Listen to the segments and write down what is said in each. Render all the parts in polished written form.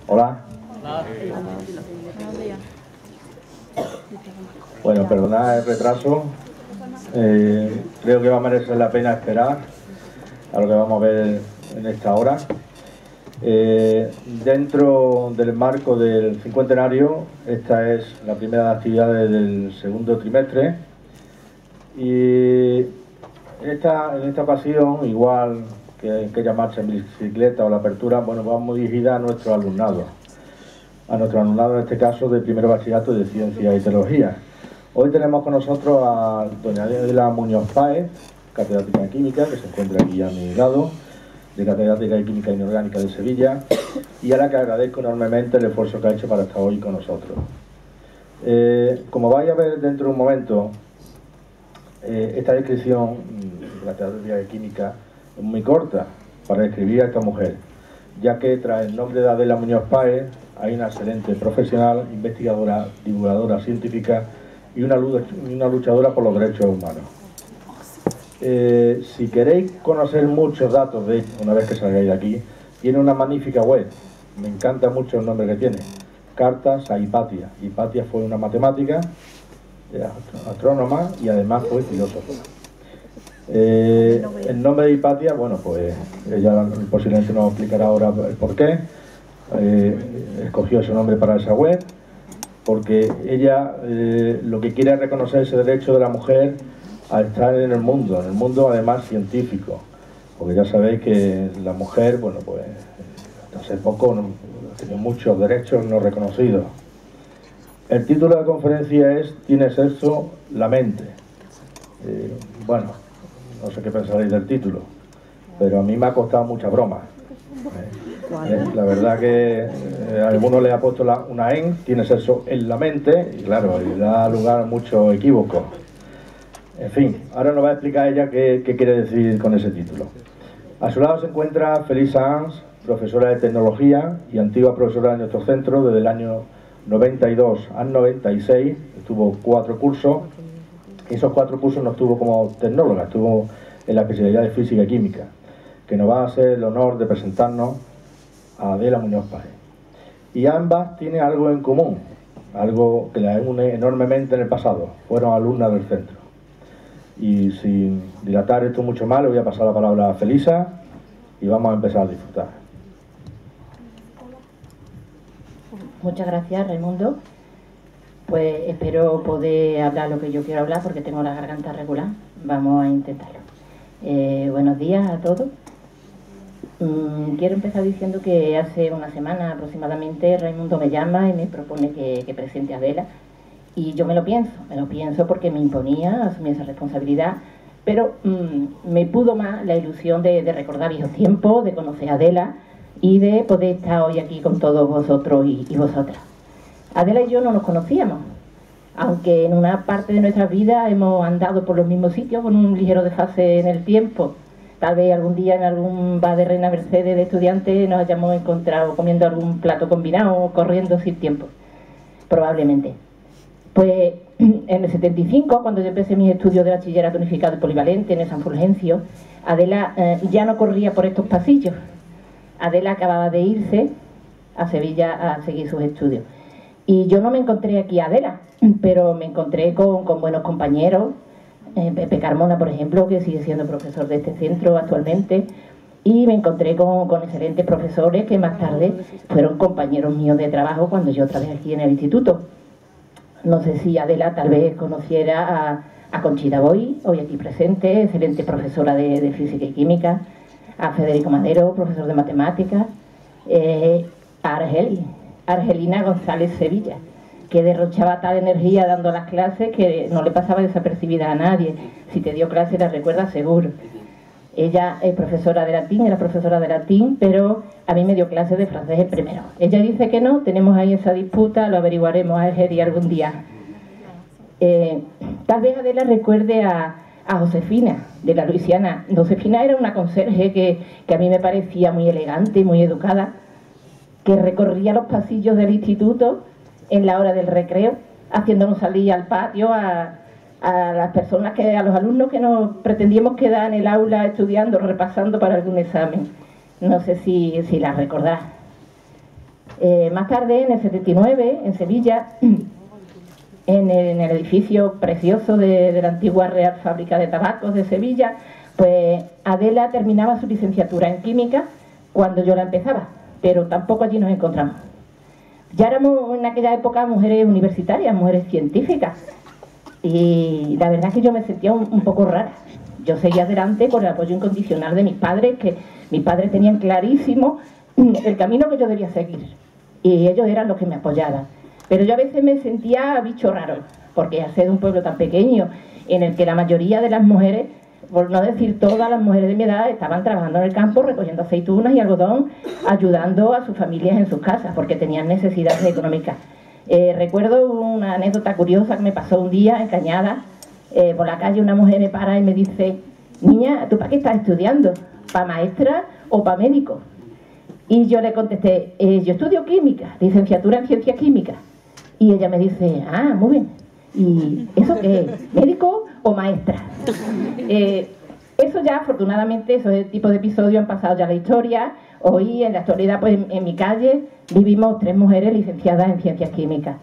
Hola. Bueno, perdonad el retraso. Creo que va a merecer la pena esperar a lo que vamos a ver en esta hora. Dentro del marco del cincuentenario, esta es la primera de las actividades del segundo trimestre. Y en esta ocasión, igual que en aquella marcha en bicicleta o la apertura, bueno, vamos dirigida a nuestro alumnado. A nuestro alumnado, en este caso, de primer bachillerato de Ciencia y Teología. Hoy tenemos con nosotros a doña Adela Muñoz Páez, catedrática de Química, que se encuentra aquí a mi lado, de catedrática de Química Inorgánica de Sevilla, y a la que agradezco enormemente el esfuerzo que ha hecho para estar hoy con nosotros. Como vais a ver dentro de un momento, esta descripción de la catedrática de Química es muy corta para describir a esta mujer, ya que tras el nombre de Adela Muñoz Páez hay una excelente profesional, investigadora, divulgadora científica y una luchadora por los derechos humanos. Si queréis conocer muchos datos de ella, una vez que salgáis de aquí, tiene una magnífica web. Me encanta mucho el nombre que tiene. Cartas a Hipatia. Hipatia fue una matemática, astrónoma y además fue filósofo. El nombre de Hipatia, bueno, pues ella posiblemente nos explicará ahora el por qué. Escogió ese nombre para esa web porque ella lo que quiere es reconocer ese derecho de la mujer a estar en el mundo además científico, porque ya sabéis que la mujer, bueno, pues hasta hace poco tiene muchos derechos no reconocidos. El título de la conferencia es ¿Tiene sexo la mente? Bueno, no sé qué pensaréis del título, pero a mí me ha costado mucha broma. La verdad que a algunos le ha puesto una en, tiene sexo en la mente, y claro, y da lugar a muchos equívocos. En fin, ahora nos va a explicar ella qué quiere decir con ese título. A su lado se encuentra Felisa Ans, profesora de tecnología y antigua profesora de nuestro centro desde el año 92 al 96, estuvo 4 cursos, y esos 4 cursos no estuvo como tecnóloga, estuvo en la especialidad de física y química, que nos va a hacer el honor de presentarnos a Adela Muñoz Páez. Y ambas tienen algo en común, algo que las une enormemente en el pasado, fueron alumnas del centro. Y sin dilatar esto mucho más, le voy a pasar la palabra a Felisa y vamos a empezar a disfrutar. Muchas gracias, Raimundo. Pues espero poder hablar lo que yo quiero hablar porque tengo la garganta regular. Vamos a intentarlo. Buenos días a todos. Quiero empezar diciendo que hace una semana aproximadamente Raimundo me llama y me propone que presente a Adela. Y yo me lo pienso porque me imponía asumir esa responsabilidad, pero me pudo más la ilusión de recordar viejos tiempos, de conocer a Adela y de poder estar hoy aquí con todos vosotros y vosotras. Adela y yo no nos conocíamos, aunque en una parte de nuestra vida hemos andado por los mismos sitios con un ligero desfase en el tiempo. Tal vez algún día en algún bar de Reina Mercedes de estudiantes nos hayamos encontrado comiendo algún plato combinado o corriendo sin tiempo, probablemente. Pues en el 75, cuando yo empecé mis estudios de bachillerato unificado y polivalente en el San Fulgencio, Adela ya no corría por estos pasillos. Adela acababa de irse a Sevilla a seguir sus estudios. Y yo no me encontré aquí a Adela, pero me encontré con buenos compañeros, Pepe Carmona, por ejemplo, que sigue siendo profesor de este centro actualmente, y me encontré con excelentes profesores que más tarde fueron compañeros míos de trabajo cuando yo trabajé aquí en el instituto. No sé si Adela tal vez conociera a Conchita Boy, hoy aquí presente, excelente profesora de física y química, a Federico Madero, profesor de matemáticas, a Argelina González Sevilla, que derrochaba tal energía dando las clases que no le pasaba desapercibida a nadie. Si te dio clase la recuerdas seguro. Ella es profesora de latín, era profesora de latín, pero a mí me dio clases de francés el primero. Ella dice que no, tenemos ahí esa disputa, lo averiguaremos a Egeri algún día. Tal vez Adela recuerde a Josefina, de la Luisiana. Josefina era una conserje que a mí me parecía muy elegante, muy educada, que recorría los pasillos del instituto en la hora del recreo, haciéndonos salir al patio a los alumnos que nos pretendíamos quedar en el aula estudiando, repasando para algún examen. No sé si la recordarás. Más tarde, en el 79, en Sevilla, en el edificio precioso de la antigua Real Fábrica de Tabacos de Sevilla, pues Adela terminaba su licenciatura en química cuando yo la empezaba, pero tampoco allí nos encontramos. Ya éramos en aquella época mujeres universitarias, mujeres científicas, y la verdad es que yo me sentía un poco rara. Yo seguía adelante con el apoyo incondicional de mis padres, que mis padres tenían clarísimo el camino que yo debía seguir, y ellos eran los que me apoyaban. Pero yo a veces me sentía bicho raro, porque al ser de un pueblo tan pequeño, en el que la mayoría de las mujeres, por no decir todas las mujeres de mi edad, estaban trabajando en el campo, recogiendo aceitunas y algodón, ayudando a sus familias en sus casas, porque tenían necesidades económicas. Recuerdo una anécdota curiosa que me pasó un día en Cañada. Por la calle una mujer me para y me dice: niña, ¿tú para qué estás estudiando? ¿Para maestra o para médico? Y yo le contesté: yo estudio química, licenciatura en ciencias químicas. Y ella me dice: ah, muy bien. ¿Y eso qué es? ¿Médico o maestra? Eso ya, afortunadamente, esos tipos de episodios han pasado ya a la historia. Hoy, en la actualidad, pues en mi calle vivimos 3 mujeres licenciadas en ciencias químicas,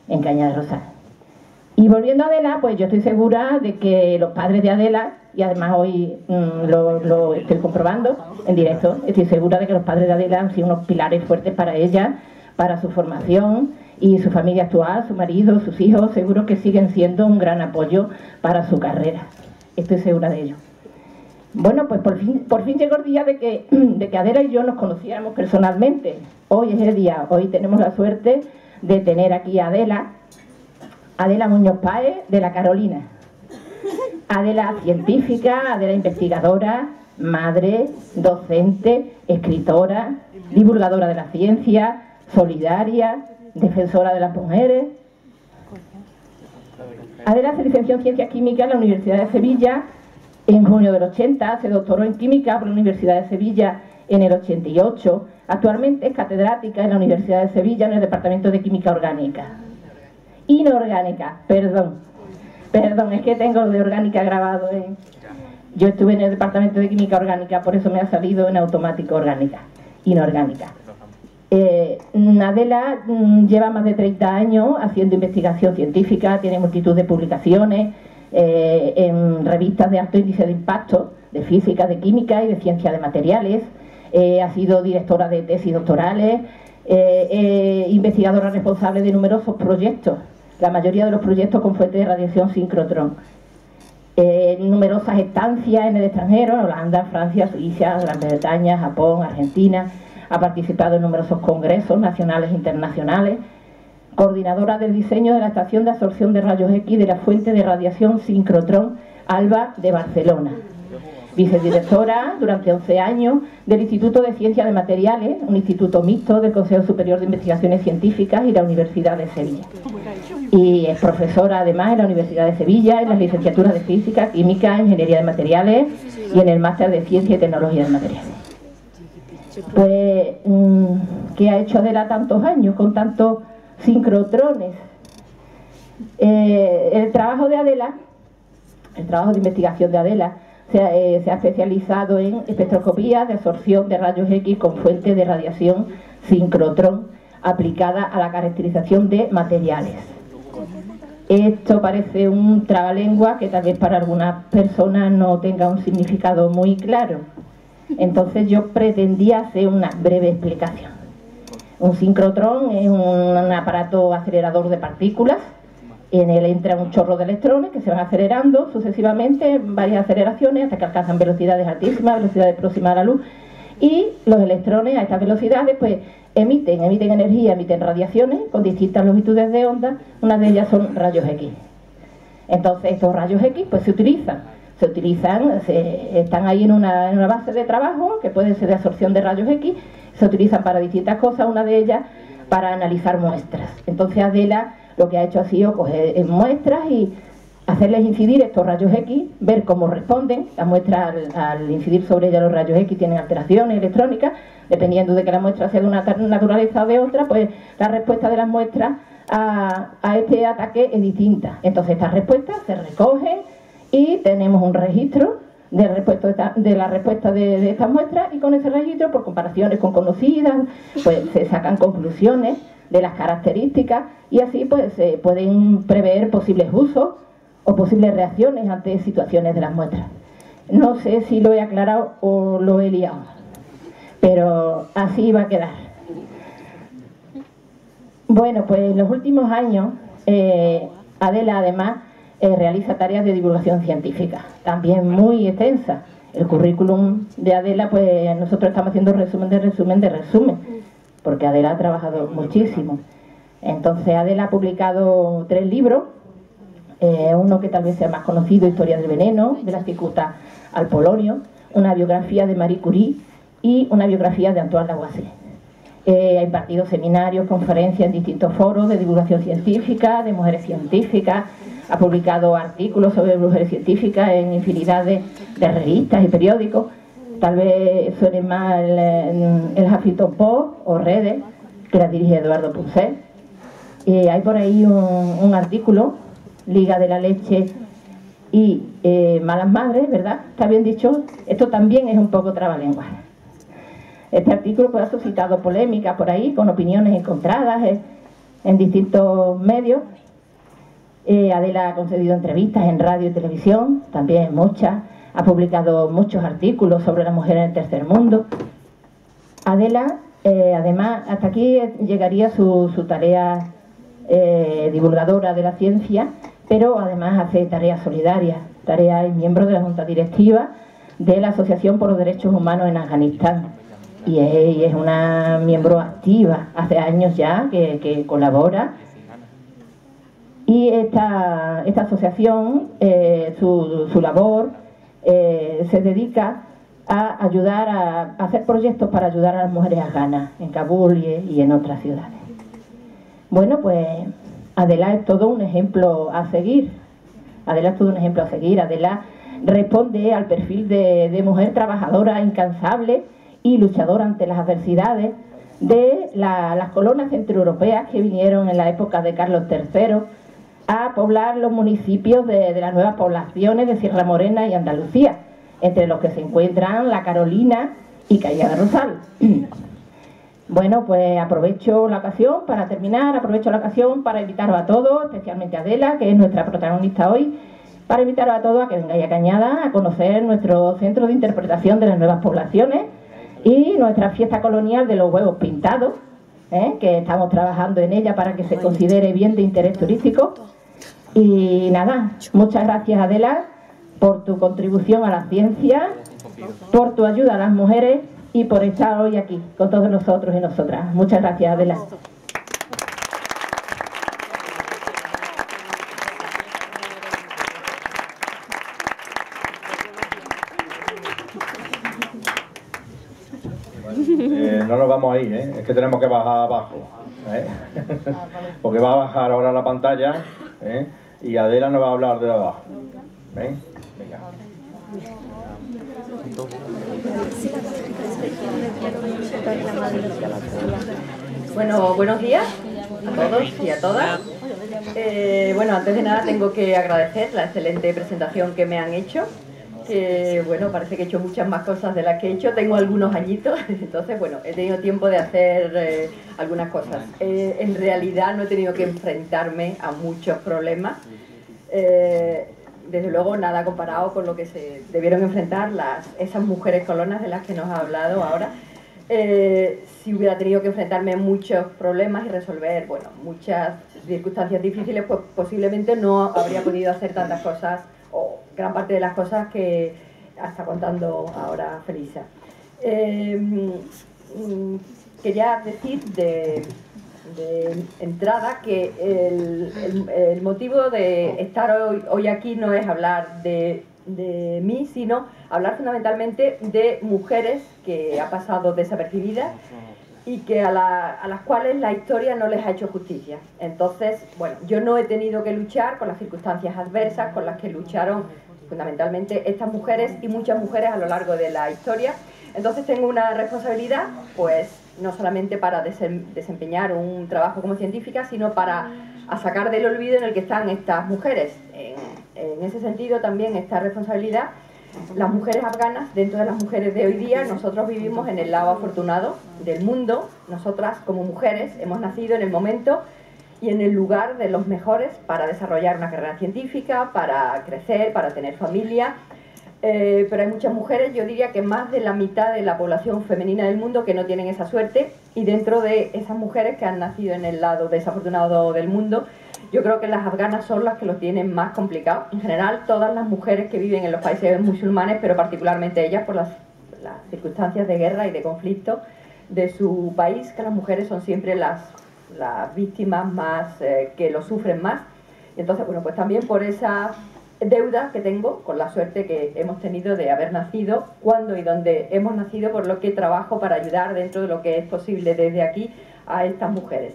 en Cañada de Rosal. Y volviendo a Adela, pues yo estoy segura de que los padres de Adela, y además hoy lo estoy comprobando en directo, estoy segura de que los padres de Adela han sido unos pilares fuertes para ella, para su formación, y su familia actual, su marido, sus hijos, seguro que siguen siendo un gran apoyo para su carrera. Estoy segura de ello. Bueno, pues por fin llegó el día de que Adela y yo nos conociéramos personalmente. Hoy es el día, hoy tenemos la suerte de tener aquí a Adela Muñoz Páez, de la Carolina. Adela científica, Adela investigadora, madre, docente, escritora, divulgadora de la ciencia, solidaria, defensora de las mujeres. Adela se licenció en Ciencias Químicas en la Universidad de Sevilla en junio del 80, se doctoró en Química por la Universidad de Sevilla en el 88. Actualmente es catedrática en la Universidad de Sevilla en el Departamento de Química Orgánica. Inorgánica, perdón, es que tengo lo de orgánica grabado. Yo estuve en el Departamento de Química Orgánica, por eso me ha salido en automático orgánica, inorgánica. Adela lleva más de 30 años haciendo investigación científica, tiene multitud de publicaciones en revistas de alto índice de impacto, de física, de química y de ciencia de materiales. Ha sido directora de tesis doctorales, investigadora responsable de numerosos proyectos, la mayoría de los proyectos con fuente de radiación sincrotrón. Numerosas estancias en el extranjero, en Holanda, Francia, Suiza, Gran Bretaña, Japón, Argentina. Ha participado en numerosos congresos nacionales e internacionales. Coordinadora del diseño de la estación de absorción de rayos X de la fuente de radiación sincrotrón ALBA de Barcelona. Vicedirectora durante 11 años del Instituto de Ciencia de Materiales, un instituto mixto del Consejo Superior de Investigaciones Científicas y la Universidad de Sevilla. Y es profesora además en la Universidad de Sevilla, en las licenciaturas de Física, Química, Ingeniería de Materiales y en el Máster de Ciencia y Tecnología de Materiales. Pues, ¿qué ha hecho Adela tantos años con tantos sincrotrones? El trabajo de Adela, el trabajo de investigación de Adela, se ha especializado en espectroscopía de absorción de rayos X con fuente de radiación sincrotrón aplicada a la caracterización de materiales. Esto parece un trabalengua que tal vez para algunas personas no tenga un significado muy claro. Entonces yo pretendía hacer una breve explicación. Un sincrotrón es un aparato acelerador de partículas. En él entra un chorro de electrones que se van acelerando sucesivamente, varias aceleraciones, hasta que alcanzan velocidades altísimas, velocidades próximas a la luz. Y los electrones a estas velocidades pues emiten energía, emiten radiaciones con distintas longitudes de onda. Una de ellas son rayos X. Entonces estos rayos X pues se utilizan, están ahí en una base de trabajo que puede ser de absorción de rayos X, se utilizan para distintas cosas, una de ellas para analizar muestras. Entonces Adela lo que ha hecho ha sido coger muestras y hacerles incidir estos rayos X, ver cómo responden. Las muestras al incidir sobre ellas los rayos X tienen alteraciones electrónicas, dependiendo de que la muestra sea de una naturaleza o de otra, pues la respuesta de las muestras a este ataque es distinta. Entonces estas respuestas se recogen y tenemos un registro de la respuesta de estas muestras, y con ese registro, por comparaciones con conocidas, pues se sacan conclusiones de las características y así pues se pueden prever posibles usos o posibles reacciones ante situaciones de las muestras. No sé si lo he aclarado o lo he liado, pero así va a quedar. Bueno, pues en los últimos años Adela además realiza tareas de divulgación científica, también muy extensa. El currículum de Adela, pues nosotros estamos haciendo resumen de resumen de resumen, porque Adela ha trabajado muchísimo. Entonces Adela ha publicado 3 libros, uno que tal vez sea más conocido, Historia del veneno, de la cicuta al polonio, una biografía de Marie Curie y una biografía de Antoine Lavoisier. Ha impartido seminarios, conferencias en distintos foros de divulgación científica, de mujeres científicas, ha publicado artículos sobre mujeres científicas en infinidad de revistas y periódicos. Tal vez suene más el Huffington Post o Redes, que la dirige Eduardo Punset. Hay por ahí un artículo, Liga de la Leche y Malas Madres, ¿verdad? ¿Está bien dicho? Esto también es un poco trabalenguas. Este artículo pues, ha suscitado polémica por ahí, con opiniones encontradas en distintos medios. Adela ha concedido entrevistas en radio y televisión, también muchas. Ha publicado muchos artículos sobre la mujer en el tercer mundo. Adela, además, hasta aquí llegaría su tarea divulgadora de la ciencia, pero además hace tareas solidarias. Es miembro de la Junta Directiva de la Asociación por los Derechos Humanos en Afganistán. Y es una miembro activa, hace años ya que colabora. Y esta asociación, su labor, se dedica a ayudar a hacer proyectos para ayudar a las mujeres afganas en Kabul y en otras ciudades. Bueno, pues Adela es todo un ejemplo a seguir. Adela responde al perfil de mujer trabajadora, incansable y luchadora ante las adversidades de las colonas centroeuropeas que vinieron en la época de Carlos III a poblar los municipios de las nuevas poblaciones de Sierra Morena y Andalucía, entre los que se encuentran La Carolina y Calle de Rosal. Bueno, pues aprovecho la ocasión para terminar, para invitaros a todos, especialmente a Adela, que es nuestra protagonista hoy, para invitaros a todos a que vengáis a Cañada a conocer nuestro centro de interpretación de las nuevas poblaciones y nuestra fiesta colonial de los huevos pintados, que estamos trabajando en ella para que se considere bien de interés turístico. Y nada, muchas gracias Adela por tu contribución a la ciencia, por tu ayuda a las mujeres y por estar hoy aquí con todos nosotros y nosotras. Muchas gracias Adela. No nos vamos a ir, es que tenemos que bajar abajo, porque va a bajar ahora la pantalla, y Adela nos va a hablar de abajo. Venga. Bueno, buenos días a todos y a todas. Bueno, antes de nada tengo que agradecer la excelente presentación que me han hecho. Bueno, parece que he hecho muchas más cosas de las que he hecho, tengo algunos añitos, entonces bueno, he tenido tiempo de hacer algunas cosas. En realidad no he tenido que enfrentarme a muchos problemas, desde luego nada comparado con lo que se debieron enfrentar esas mujeres colonas de las que nos ha hablado ahora. Si hubiera tenido que enfrentarme a muchos problemas y resolver, bueno, muchas circunstancias difíciles, pues posiblemente no habría podido hacer tantas cosas o gran parte de las cosas que está contando ahora Felisa. Quería decir de entrada que el motivo de estar hoy aquí no es hablar de mí, sino hablar fundamentalmente de mujeres que ha pasado desapercibidas y que a las cuales la historia no les ha hecho justicia. Entonces, bueno, yo no he tenido que luchar con las circunstancias adversas con las que lucharon fundamentalmente estas mujeres y muchas mujeres a lo largo de la historia. Entonces tengo una responsabilidad, pues, no solamente para desempeñar un trabajo como científica, sino para sacar del olvido en el que están estas mujeres. En ese sentido también esta responsabilidad Las mujeres afganas, dentro de las mujeres de hoy día, nosotros vivimos en el lado afortunado del mundo. Nosotras, como mujeres, hemos nacido en el momento y en el lugar de los mejores para desarrollar una carrera científica, para crecer, para tener familia. Pero hay muchas mujeres, yo diría que más de la mitad de la población femenina del mundo, que no tienen esa suerte, y dentro de esas mujeres que han nacido en el lado desafortunado del mundo, yo creo que las afganas son las que lo tienen más complicado. En general, todas las mujeres que viven en los países musulmanes, pero particularmente ellas por las circunstancias de guerra y de conflicto de su país, que las mujeres son siempre las víctimas más que lo sufren más. Y entonces, bueno, pues también por esa deuda que tengo con la suerte que hemos tenido de haber nacido cuando y donde hemos nacido, por lo que trabajo para ayudar dentro de lo que es posible desde aquí a estas mujeres.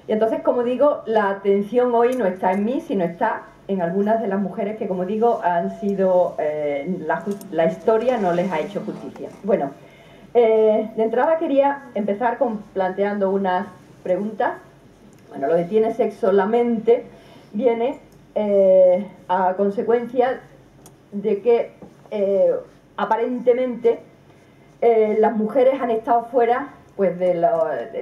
Y entonces, como digo, la atención hoy no está en mí, sino está en algunas de las mujeres que, como digo, han sido, la historia no les ha hecho justicia. Bueno, de entrada quería empezar planteando unas preguntas. Bueno, lo de ¿tiene sexo la mente? Viene a consecuencia de que aparentemente las mujeres han estado fuera pues, del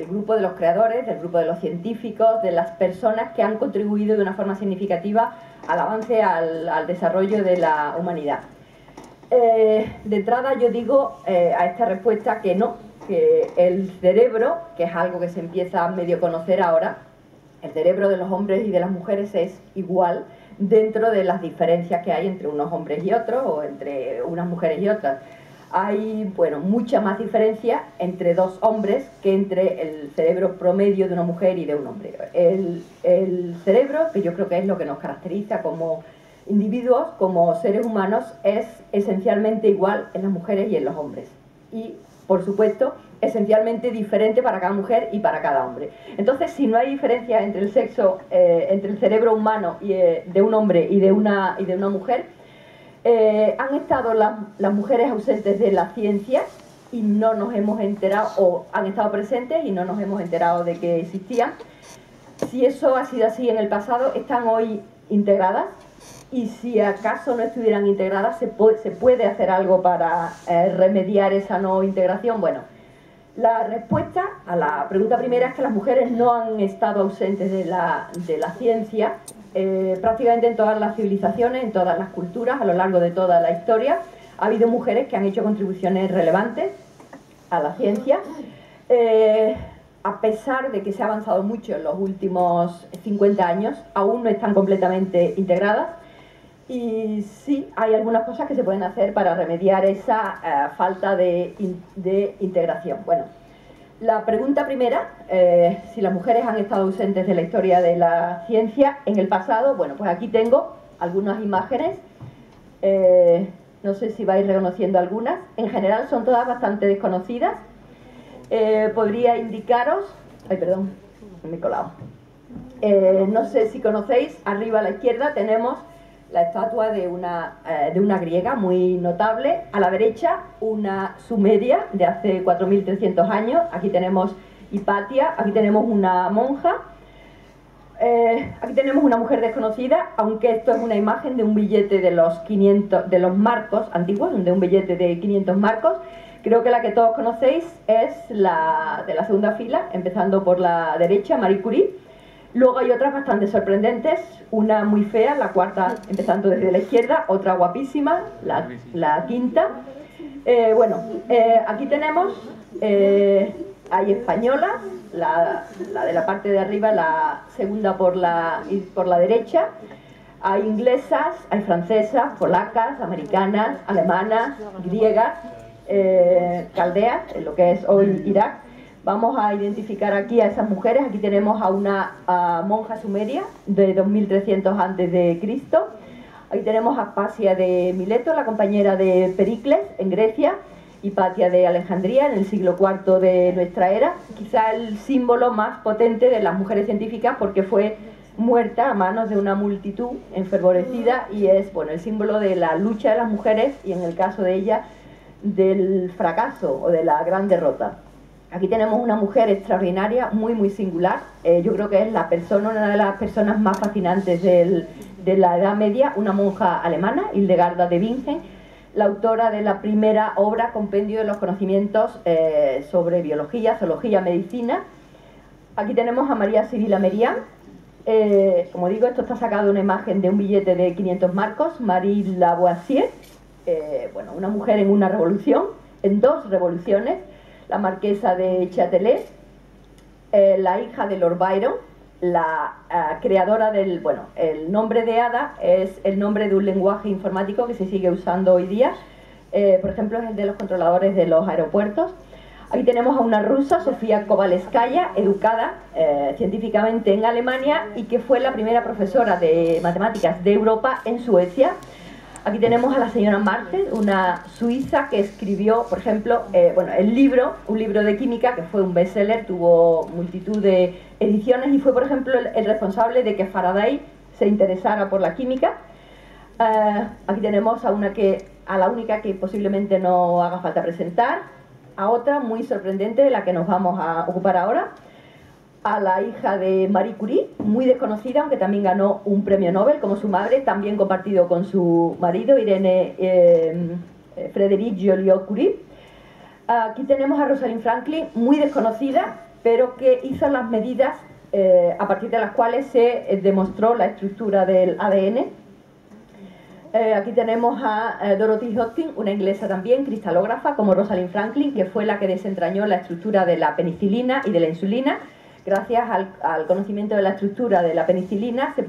grupo de los creadores, del grupo de los científicos, de las personas que han contribuido de una forma significativa al avance, al desarrollo de la humanidad. De entrada yo digo a esta respuesta que no, que el cerebro, que es algo que se empieza a medio conocer ahora, el cerebro de los hombres y de las mujeres es igual dentro de las diferencias que hay entre unos hombres y otros, o entre unas mujeres y otras. Hay, bueno, mucha más diferencia entre dos hombres que entre el cerebro promedio de una mujer y de un hombre. El cerebro, que yo creo que es lo que nos caracteriza como individuos, como seres humanos, es esencialmente igual en las mujeres y en los hombres. Y, por supuesto, esencialmente diferente para cada mujer y para cada hombre. Entonces, si no hay diferencia entre el sexo, entre el cerebro humano y, de un hombre y de una mujer, han estado las mujeres ausentes de la ciencia y no nos hemos enterado, o han estado presentes y no nos hemos enterado de que existían. Si eso ha sido así en el pasado, están hoy integradas, y si acaso no estuvieran integradas, ¿se puede hacer algo para remediar esa no integración? Bueno, la respuesta a la pregunta primera es que las mujeres no han estado ausentes de la ciencia. Prácticamente en todas las civilizaciones, en todas las culturas, a lo largo de toda la historia, ha habido mujeres que han hecho contribuciones relevantes a la ciencia. A pesar de que se ha avanzado mucho en los últimos 50 años, aún no están completamente integradas. Y sí, hay algunas cosas que se pueden hacer para remediar esa falta de integración. Bueno, la pregunta primera, si las mujeres han estado ausentes de la historia de la ciencia en el pasado, bueno, pues aquí tengo algunas imágenes, no sé si vais reconociendo algunas, en general son todas bastante desconocidas. Podría indicaros, ay perdón, me he colado, no sé si conocéis, arriba a la izquierda tenemos la estatua de una griega muy notable, a la derecha una sumeria de hace 4300 años, aquí tenemos Hipatia, aquí tenemos una monja, aquí tenemos una mujer desconocida, aunque esto es una imagen de un billete de los 500, de los marcos antiguos, de un billete de 500 marcos. Creo que la que todos conocéis es la de la segunda fila, empezando por la derecha, Marie Curie. Luego hay otras bastante sorprendentes, una muy fea, la cuarta empezando desde la izquierda, otra guapísima, la quinta. Bueno, aquí tenemos, hay españolas, la de la parte de arriba, la segunda por la derecha. Hay inglesas, hay francesas, polacas, americanas, alemanas, griegas, caldeas, en lo que es hoy Irak. Vamos a identificar aquí a esas mujeres. Aquí tenemos a una monja sumeria de 2300 a.C. Aquí tenemos a Aspasia de Mileto, la compañera de Pericles en Grecia, Hipatia de Alejandría en el siglo IV de nuestra era. Quizá el símbolo más potente de las mujeres científicas, porque fue muerta a manos de una multitud enfervorecida, y es, bueno, el símbolo de la lucha de las mujeres y, en el caso de ella, del fracaso o de la gran derrota. Aquí tenemos una mujer extraordinaria, muy singular. Yo creo que es una de las personas más fascinantes de la Edad Media, una monja alemana, Hildegarda de Bingen, la autora de la primera obra, compendio de los conocimientos sobre biología, zoología, medicina. Aquí tenemos a María Sibila Merian. Como digo, esto está sacado de una imagen de un billete de 500 marcos, Marie Lavoisier, bueno, una mujer en una revolución, en dos revoluciones, la marquesa de Châtelet, la hija de Lord Byron, la creadora del, bueno, el nombre de Ada es el nombre de un lenguaje informático que se sigue usando hoy día, por ejemplo es el de los controladores de los aeropuertos. Aquí tenemos a una rusa, Sofía Kovalevskaya, educada científicamente en Alemania y que fue la primera profesora de matemáticas de Europa en Suecia. Aquí tenemos a la señora Martel, una suiza que escribió, por ejemplo, bueno, un libro de química que fue un bestseller, tuvo multitud de ediciones y fue, por ejemplo, el responsable de que Faraday se interesara por la química. Aquí tenemos a la única que posiblemente no haga falta presentar, a otra muy sorprendente de la que nos vamos a ocupar ahora, a la hija de Marie Curie, muy desconocida, aunque también ganó un premio Nobel, como su madre, también compartido con su marido, Irene Frédéric Joliot-Curie. Aquí tenemos a Rosalind Franklin, muy desconocida, pero que hizo las medidas a partir de las cuales se demostró la estructura del ADN. Aquí tenemos a Dorothy Hodgkin, una inglesa también, cristalógrafa, como Rosalind Franklin, que fue la que desentrañó la estructura de la penicilina y de la insulina. Gracias al conocimiento de la estructura de la penicilina se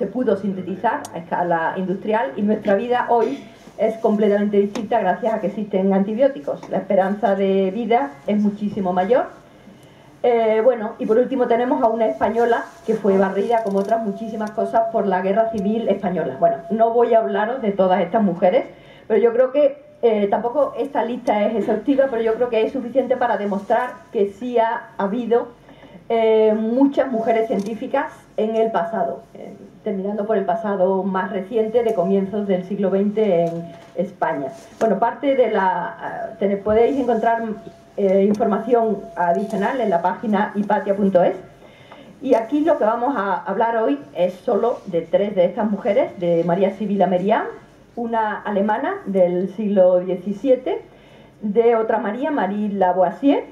pudo sintetizar a escala industrial y nuestra vida hoy es completamente distinta gracias a que existen antibióticos. La esperanza de vida es muchísimo mayor. Bueno, y por último tenemos a una española que fue barrida, como otras muchísimas cosas, por la Guerra Civil Española. Bueno, no voy a hablaros de todas estas mujeres, pero yo creo que tampoco esta lista es exhaustiva, pero yo creo que es suficiente para demostrar que sí ha habido muchas mujeres científicas en el pasado, terminando por el pasado más reciente de comienzos del siglo XX en España. Bueno, parte de podéis encontrar información adicional en la página hipatia.es y aquí lo que vamos a hablar hoy es solo de tres de estas mujeres, de María Sibila Merian, una alemana del siglo XVII, de otra María, Marie Lavoisier.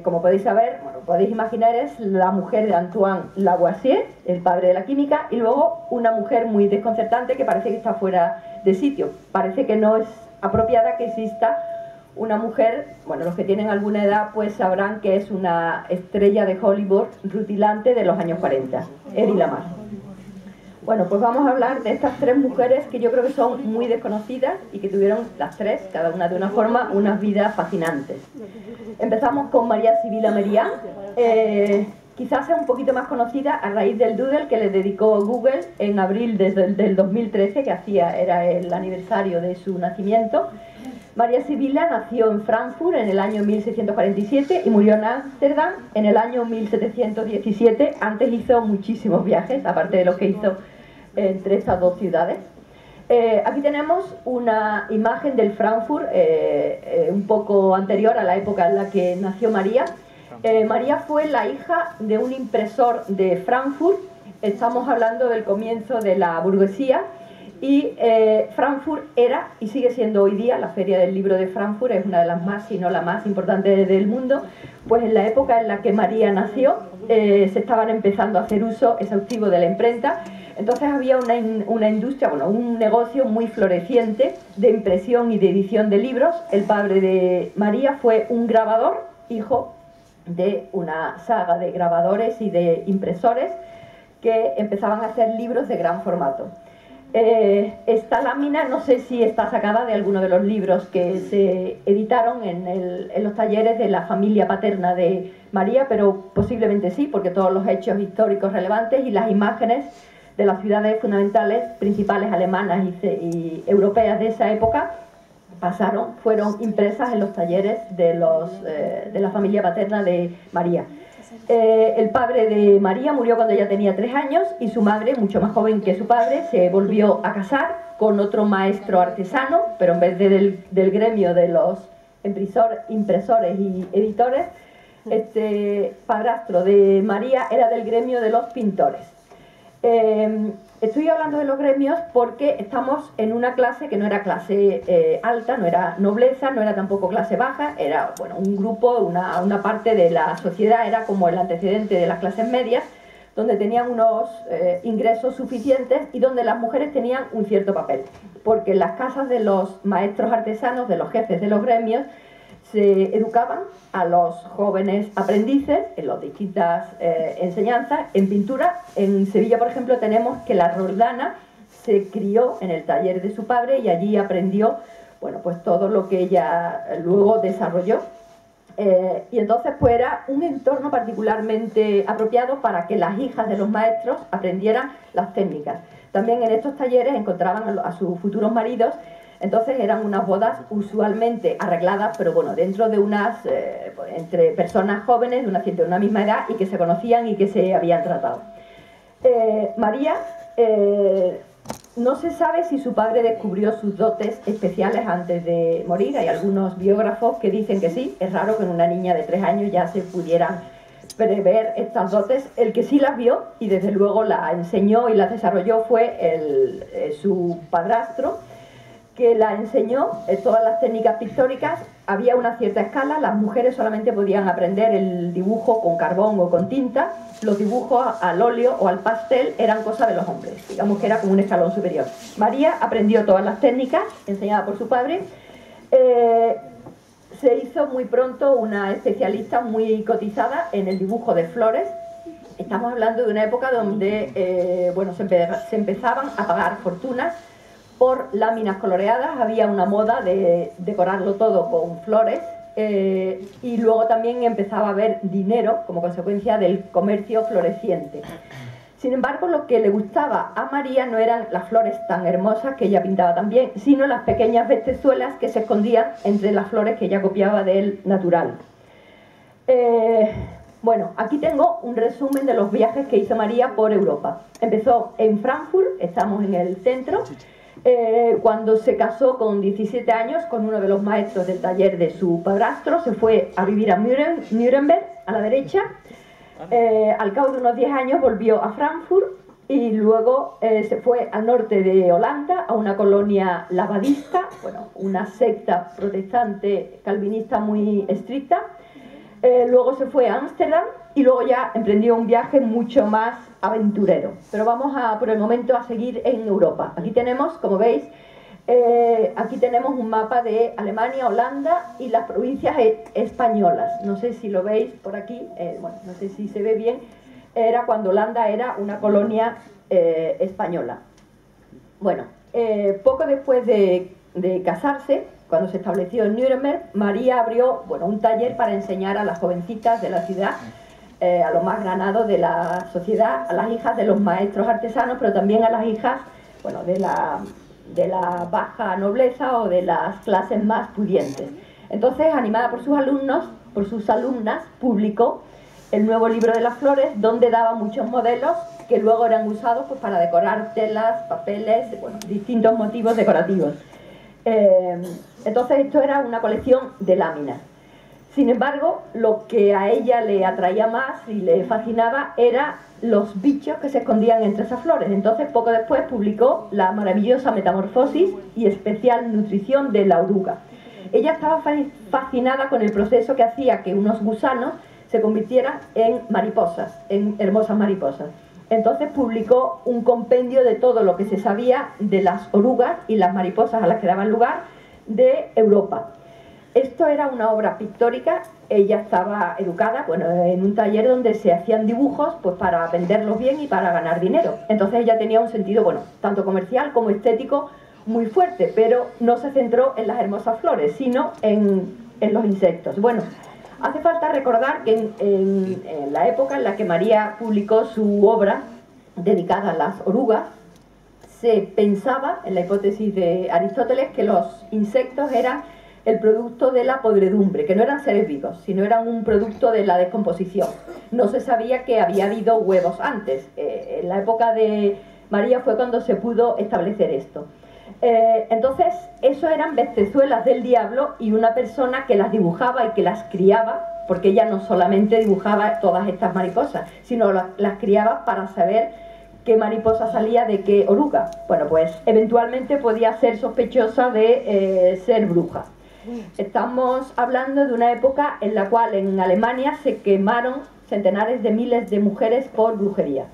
Como podéis saber, bueno, podéis imaginar, es la mujer de Antoine Lavoisier, el padre de la química, y luego una mujer muy desconcertante que parece que está fuera de sitio. Parece que no es apropiada que exista una mujer, bueno, los que tienen alguna edad pues sabrán que es una estrella de Hollywood rutilante de los años 40, Hedy Lamarr. Bueno, pues vamos a hablar de estas tres mujeres que yo creo que son muy desconocidas y que tuvieron las tres, cada una de una forma, unas vidas fascinantes. Empezamos con María Sibila Merian, quizás sea un poquito más conocida a raíz del doodle que le dedicó Google en abril del 2013, que era el aniversario de su nacimiento. María Sibila nació en Frankfurt en el año 1647 y murió en Ámsterdam en el año 1717. Antes hizo muchísimos viajes, aparte de los que hizo entre estas dos ciudades. Aquí tenemos una imagen del Frankfurt un poco anterior a la época en la que nació María. María fue la hija de un impresor de Frankfurt. Estamos hablando del comienzo de la burguesía. Y Frankfurt era, y sigue siendo hoy día, la Feria del Libro de Frankfurt es una de las más, si no la más importante del mundo, pues en la época en la que María nació se estaban empezando a hacer uso exhaustivo de la imprenta, entonces había una industria, bueno, un negocio muy floreciente de impresión y de edición de libros. El padre de María fue un grabador, hijo de una saga de grabadores y de impresores que empezaban a hacer libros de gran formato. Esta lámina no sé si está sacada de alguno de los libros que se editaron en los talleres de la familia paterna de María, pero posiblemente sí, porque todos los hechos históricos relevantes y las imágenes de las ciudades fundamentales, principales alemanas y europeas de esa época fueron impresas en los talleres de la familia paterna de María. El padre de María murió cuando ella tenía 3 años y su madre, mucho más joven que su padre, se volvió a casar con otro maestro artesano, pero en vez del gremio de los impresores y editores, este padrastro de María era del gremio de los pintores. Estoy hablando de los gremios porque estamos en una clase que no era clase alta, no era nobleza, no era tampoco clase baja, era bueno, un grupo, una parte de la sociedad, era como el antecedente de las clases medias, donde tenían unos ingresos suficientes y donde las mujeres tenían un cierto papel, porque en las casas de los maestros artesanos, de los jefes de los gremios, se educaban a los jóvenes aprendices en las distintas enseñanzas. En pintura, en Sevilla, por ejemplo, tenemos que la Roldana se crió en el taller de su padre y allí aprendió, bueno, pues todo lo que ella luego desarrolló. Y entonces pues era un entorno particularmente apropiado para que las hijas de los maestros aprendieran las técnicas. También en estos talleres encontraban a sus futuros maridos. Entonces eran unas bodas usualmente arregladas, pero bueno, dentro de unas, entre personas jóvenes de una misma edad y que se conocían y que se habían tratado. María, no se sabe si su padre descubrió sus dotes especiales antes de morir. Hay algunos biógrafos que dicen que sí. Es raro que en una niña de 3 años ya se pudieran prever estas dotes. El que sí las vio y desde luego la enseñó y las desarrolló fue su padrastro, que la enseñó todas las técnicas pictóricas. Había una cierta escala, las mujeres solamente podían aprender el dibujo con carbón o con tinta, los dibujos al óleo o al pastel eran cosa de los hombres, digamos que era como un escalón superior. María aprendió todas las técnicas enseñadas por su padre, se hizo muy pronto una especialista muy cotizada en el dibujo de flores. Estamos hablando de una época donde bueno, se empezaban a pagar fortunas por láminas coloreadas, había una moda de decorarlo todo con flores y luego también empezaba a haber dinero como consecuencia del comercio floreciente. Sin embargo, lo que le gustaba a María no eran las flores tan hermosas que ella pintaba también, sino las pequeñas bestezuelas que se escondían entre las flores que ella copiaba del natural. Bueno, aquí tengo un resumen de los viajes que hizo María por Europa. Empezó en Frankfurt, estamos en el centro. Cuando se casó con 17 años con uno de los maestros del taller de su padrastro, se fue a vivir a Nuremberg, a la derecha. Al cabo de unos 10 años volvió a Frankfurt y luego se fue al norte de Holanda, a una colonia lavadista, bueno, una secta protestante calvinista muy estricta. Luego se fue a Ámsterdam y luego ya emprendió un viaje mucho más aventurero. Pero vamos por el momento a seguir en Europa. Aquí tenemos, como veis, aquí tenemos un mapa de Alemania, Holanda y las provincias españolas. No sé si lo veis por aquí, bueno, no sé si se ve bien. Era cuando Holanda era una colonia española. Bueno, poco después de casarse, cuando se estableció en Nuremberg, María abrió un taller para enseñar a las jovencitas de la ciudad, a los más granados de la sociedad, a las hijas de los maestros artesanos, pero también a las hijas de la baja nobleza o de las clases más pudientes. Entonces, animada por sus alumnos, por sus alumnas, publicó el nuevo libro de las flores, donde daba muchos modelos que luego eran usados pues, para decorar telas, papeles, distintos motivos decorativos. Entonces esto era una colección de láminas. Sin embargo, lo que a ella le atraía más y le fascinaba era los bichos que se escondían entre esas flores. Entonces poco después publicó la maravillosa Metamorfosis y especial nutrición de la oruga. Ella estaba fascinada con el proceso que hacía que unos gusanos se convirtieran en mariposas, en hermosas mariposas. Entonces publicó un compendio de todo lo que se sabía de las orugas y las mariposas a las que daban lugar de Europa. Esto era una obra pictórica. Ella estaba educada en un taller donde se hacían dibujos pues, para venderlos bien y para ganar dinero. Entonces ella tenía un sentido tanto comercial como estético muy fuerte, pero no se centró en las hermosas flores, sino en los insectos. Bueno, hace falta recordar que en la época en la que María publicó su obra dedicada a las orugas, se pensaba, en la hipótesis de Aristóteles, que los insectos eran el producto de la podredumbre, que no eran seres vivos, sino eran un producto de la descomposición. No se sabía que había habido huevos antes. En la época de María fue cuando se pudo establecer esto. Entonces, eso eran bestezuelas del diablo y una persona que las dibujaba y que las criaba, porque ella no solamente dibujaba todas estas mariposas, sino las criaba para saber qué mariposa salía de qué oruga. Bueno, pues eventualmente podía ser sospechosa de ser bruja. Estamos hablando de una época en la cual en Alemania se quemaron centenares de miles de mujeres por brujería.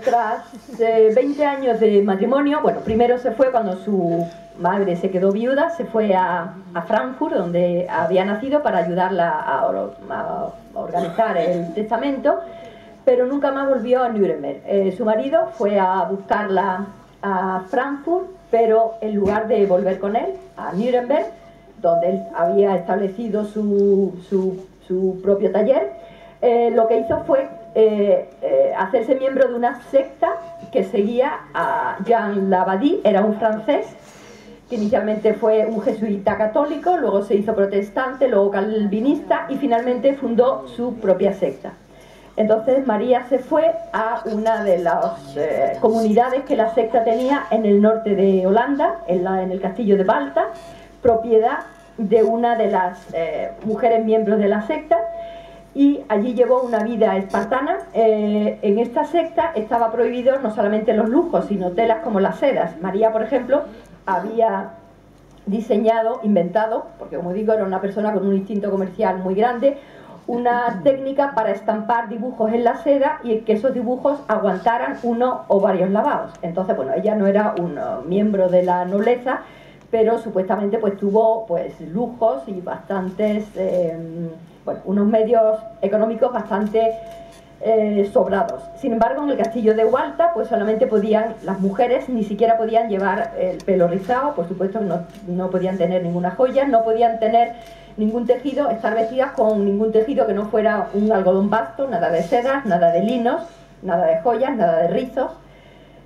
Tras 20 años de matrimonio, bueno, primero se fue cuando su madre se quedó viuda, se fue a Frankfurt, donde había nacido, para ayudarla a organizar el testamento, pero nunca más volvió a Nuremberg. Su marido fue a buscarla a Frankfurt, pero en lugar de volver con él a Nuremberg, donde él había establecido su propio taller, lo que hizo fue hacerse miembro de una secta que seguía a Jean Labadie. Era un francés que inicialmente fue un jesuita católico, luego se hizo protestante, luego calvinista y finalmente fundó su propia secta. Entonces María se fue a una de las comunidades que la secta tenía en el norte de Holanda, en el castillo de Balta, propiedad de una de las mujeres miembros de la secta, y allí llevó una vida espartana. En esta secta estaba prohibido no solamente los lujos, sino telas como las sedas. María, por ejemplo, había diseñado, inventado, porque como digo era una persona con un instinto comercial muy grande, una técnica para estampar dibujos en la seda y que esos dibujos aguantaran uno o varios lavados. Entonces, bueno, ella no era un miembro de la nobleza, pero supuestamente pues tuvo pues lujos y bastantes, unos medios económicos bastante sobrados. Sin embargo, en el castillo de Hualta pues solamente podían, las mujeres ni siquiera podían llevar el pelo rizado, por supuesto no podían tener ninguna joya, no podían tener ningún tejido, estar vestidas con ningún tejido que no fuera un algodón vasto, nada de sedas, nada de linos, nada de joyas, nada de rizos.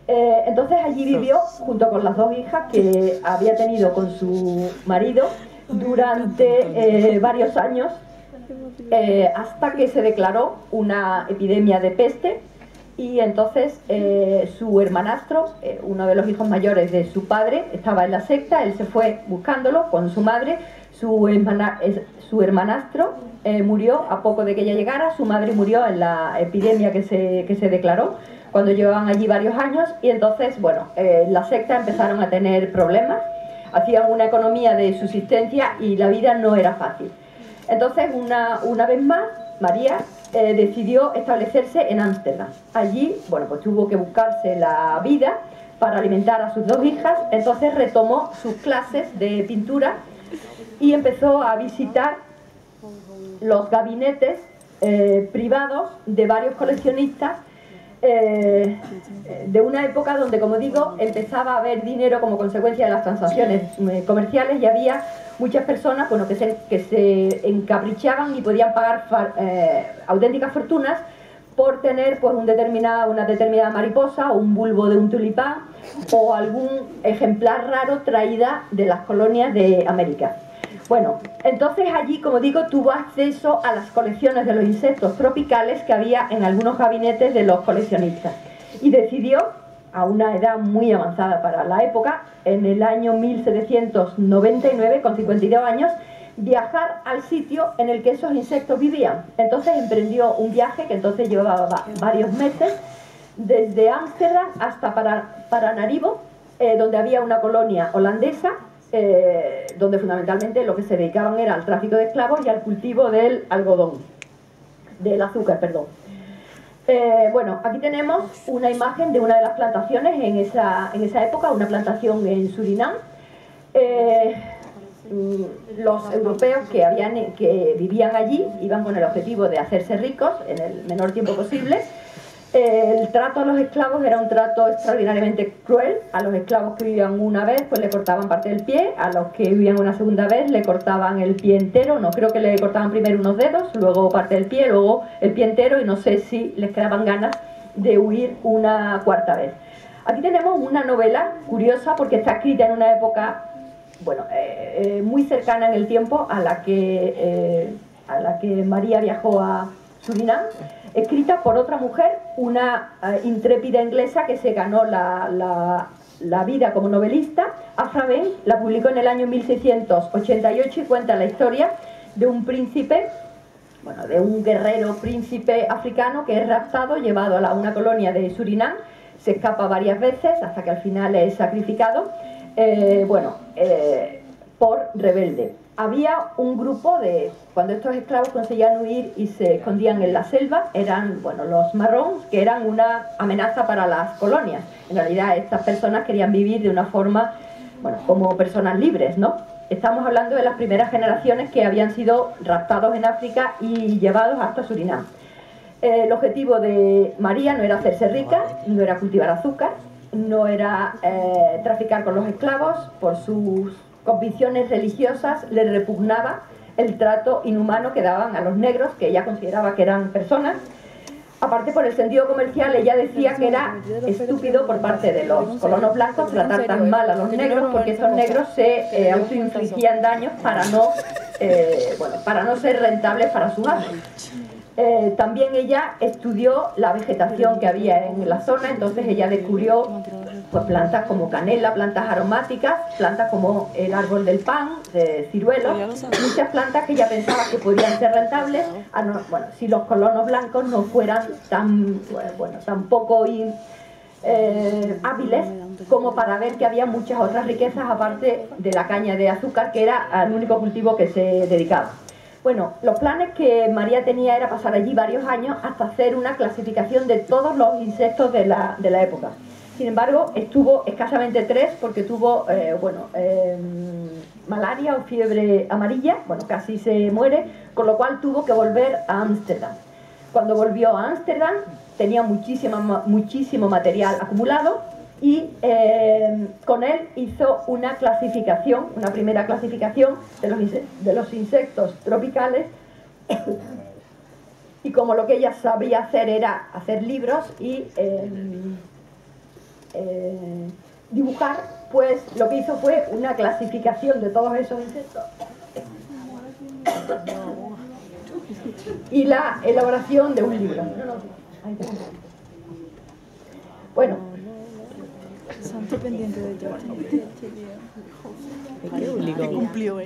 Entonces allí vivió junto con las dos hijas que había tenido con su marido durante varios años, hasta que se declaró una epidemia de peste, y entonces su hermanastro, uno de los hijos mayores de su padre, estaba en la secta. Él se fue buscándolo con su madre. Su hermanastro murió a poco de que ella llegara. Su madre murió en la epidemia que se declaró cuando llevaban allí varios años, y entonces, bueno, la secta empezaron a tener problemas, hacían una economía de subsistencia y la vida no era fácil. Entonces, una vez más, María decidió establecerse en Ámsterdam. Allí, bueno, pues tuvo que buscarse la vida para alimentar a sus dos hijas. Entonces retomó sus clases de pintura y empezó a visitar los gabinetes privados de varios coleccionistas de una época donde, como digo, empezaba a haber dinero como consecuencia de las transacciones comerciales, y había muchas personas, bueno, que se encaprichaban y podían pagar auténticas fortunas por tener pues una determinada mariposa o un bulbo de un tulipán o algún ejemplar raro traída de las colonias de América. Bueno, entonces allí, como digo, tuvo acceso a las colecciones de los insectos tropicales que había en algunos gabinetes de los coleccionistas, y decidió, a una edad muy avanzada para la época, en el año 1799, con 52 años, viajar al sitio en el que esos insectos vivían. Entonces emprendió un viaje que entonces llevaba varios meses, desde Ámsterdam hasta Paramaribo, donde había una colonia holandesa, donde fundamentalmente lo que se dedicaban era al tráfico de esclavos y al cultivo del azúcar, perdón. Bueno, aquí tenemos una imagen de una de las plantaciones en esa época, una plantación en Surinam. Los europeos que vivían allí iban con el objetivo de hacerse ricos en el menor tiempo posible. El trato a los esclavos era un trato extraordinariamente cruel. A los esclavos que vivían una vez pues le cortaban parte del pie, a los que vivían una segunda vez le cortaban el pie entero. No, creo que le cortaban primero unos dedos, luego parte del pie, luego el pie entero, y no sé si les quedaban ganas de huir una cuarta vez. Aquí tenemos una novela curiosa porque está escrita en una época, bueno, muy cercana en el tiempo a la que María viajó a Surinam, escrita por otra mujer, una intrépida inglesa que se ganó la vida como novelista. Aphra Behn la publicó en el año 1688 y cuenta la historia de un príncipe bueno, de un guerrero príncipe africano que es raptado, llevado a una colonia de Surinam, se escapa varias veces hasta que al final es sacrificado, por rebelde. Había un grupo de, cuando estos esclavos conseguían huir y se escondían en la selva, eran, bueno, los marrons, que eran una amenaza para las colonias. En realidad estas personas querían vivir de una forma, bueno, como personas libres, ¿no? Estamos hablando de las primeras generaciones que habían sido raptados en África y llevados hasta Surinam. El objetivo de María no era hacerse rica, no era cultivar azúcar, no era traficar con los esclavos. Por sus convicciones religiosas le repugnaba el trato inhumano que daban a los negros, que ella consideraba que eran personas. Aparte, por el sentido comercial, ella decía que era estúpido por parte de los colonos blancos tratar tan mal a los negros, porque estos negros se autoinfligían daños para no ser rentables para sus amos. También ella estudió la vegetación que había en la zona, entonces ella descubrió pues, plantas como canela, plantas aromáticas, plantas como el árbol del pan, de ciruelos, muchas plantas que ella pensaba que podían ser rentables, si los colonos blancos no fueran tan poco hábiles como para ver que había muchas otras riquezas aparte de la caña de azúcar, que era el único cultivo que se dedicaba. Bueno, los planes que María tenía era pasar allí varios años hasta hacer una clasificación de todos los insectos de la época. Sin embargo, estuvo escasamente 3 porque tuvo malaria o fiebre amarilla, bueno, casi se muere, con lo cual tuvo que volver a Ámsterdam. Cuando volvió a Ámsterdam tenía muchísimo material acumulado y con él hizo una primera clasificación de los insectos tropicales y como lo que ella sabía hacer era hacer libros y dibujar, pues lo que hizo fue una clasificación de todos esos insectos y la elaboración de un libro. Bueno, Santo pendiente de George. Que cumplió,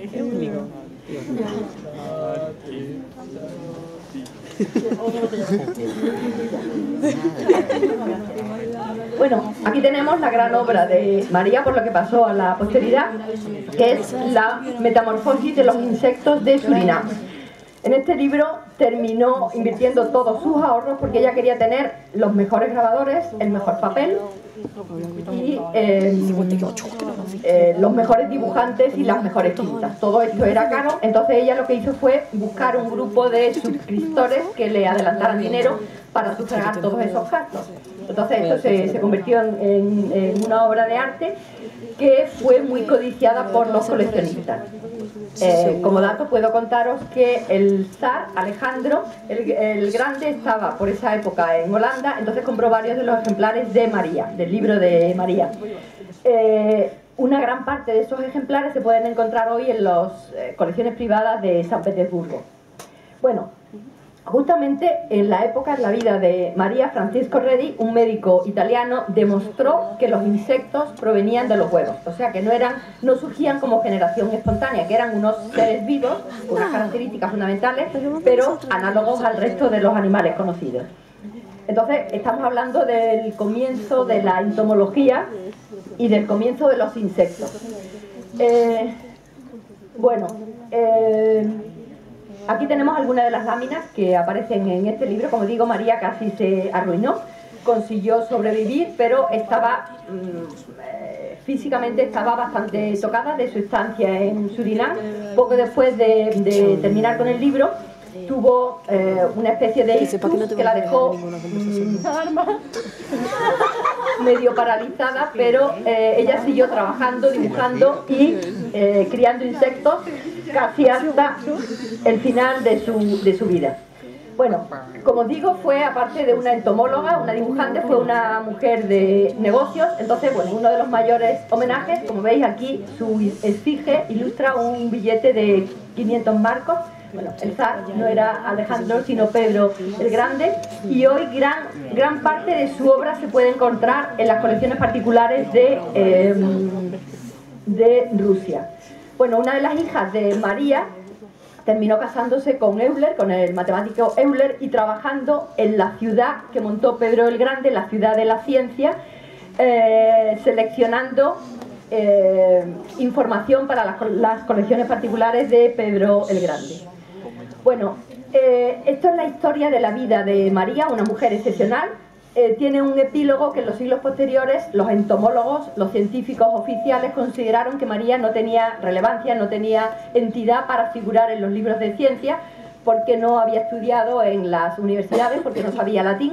Bueno, aquí tenemos la gran obra de María, por lo que pasó a la posteridad, que es la metamorfosis de los insectos de Surinam. En este libro terminó invirtiendo todos sus ahorros porque ella quería tener los mejores grabadores, el mejor papel y los mejores dibujantes y las mejores tintas. Todo esto era caro, entonces ella lo que hizo fue buscar un grupo de suscriptores que le adelantaran dinero para sufragar todos esos gastos. Entonces esto se convirtió en una obra de arte que fue muy codiciada por los coleccionistas. Como dato puedo contaros que el zar Alejandro el Grande estaba por esa época en Holanda, entonces compró varios de los ejemplares de María, del libro de María. Una gran parte de esos ejemplares se pueden encontrar hoy en las colecciones privadas de San Petersburgo. Bueno, justamente en la época de la vida de María, Francesco Redi, un médico italiano, demostró que los insectos provenían de los huevos, o sea que no surgían como generación espontánea, que eran unos seres vivos con unas características fundamentales, pero análogos al resto de los animales conocidos. Entonces estamos hablando del comienzo de la entomología y del comienzo de los insectos. Aquí tenemos algunas de las láminas que aparecen en este libro. Como digo, María casi se arruinó, consiguió sobrevivir, pero físicamente estaba bastante tocada de su estancia en Surinam. Poco después de terminar con el libro, tuvo una especie de ictus que la dejó medio paralizada, pero ella siguió trabajando, dibujando y criando insectos casi hasta el final de su vida. Bueno, como digo, fue aparte de una entomóloga, una dibujante, fue una mujer de negocios. Entonces, bueno, uno de los mayores homenajes, como veis aquí, su esfinge ilustra un billete de 500 marcos. Bueno, el zar no era Alejandro, sino Pedro el Grande, y hoy gran parte de su obra se puede encontrar en las colecciones particulares de Rusia. Bueno, una de las hijas de María, terminó casándose con Euler, con el matemático Euler, y trabajando en la ciudad que montó Pedro el Grande, la ciudad de la ciencia, seleccionando información para las colecciones particulares de Pedro el Grande. Bueno, esto es la historia de la vida de María, una mujer excepcional. Tiene un epílogo que en los siglos posteriores los entomólogos, los científicos oficiales consideraron que María no tenía relevancia, no tenía entidad para figurar en los libros de ciencia, porque no había estudiado en las universidades, porque no sabía latín.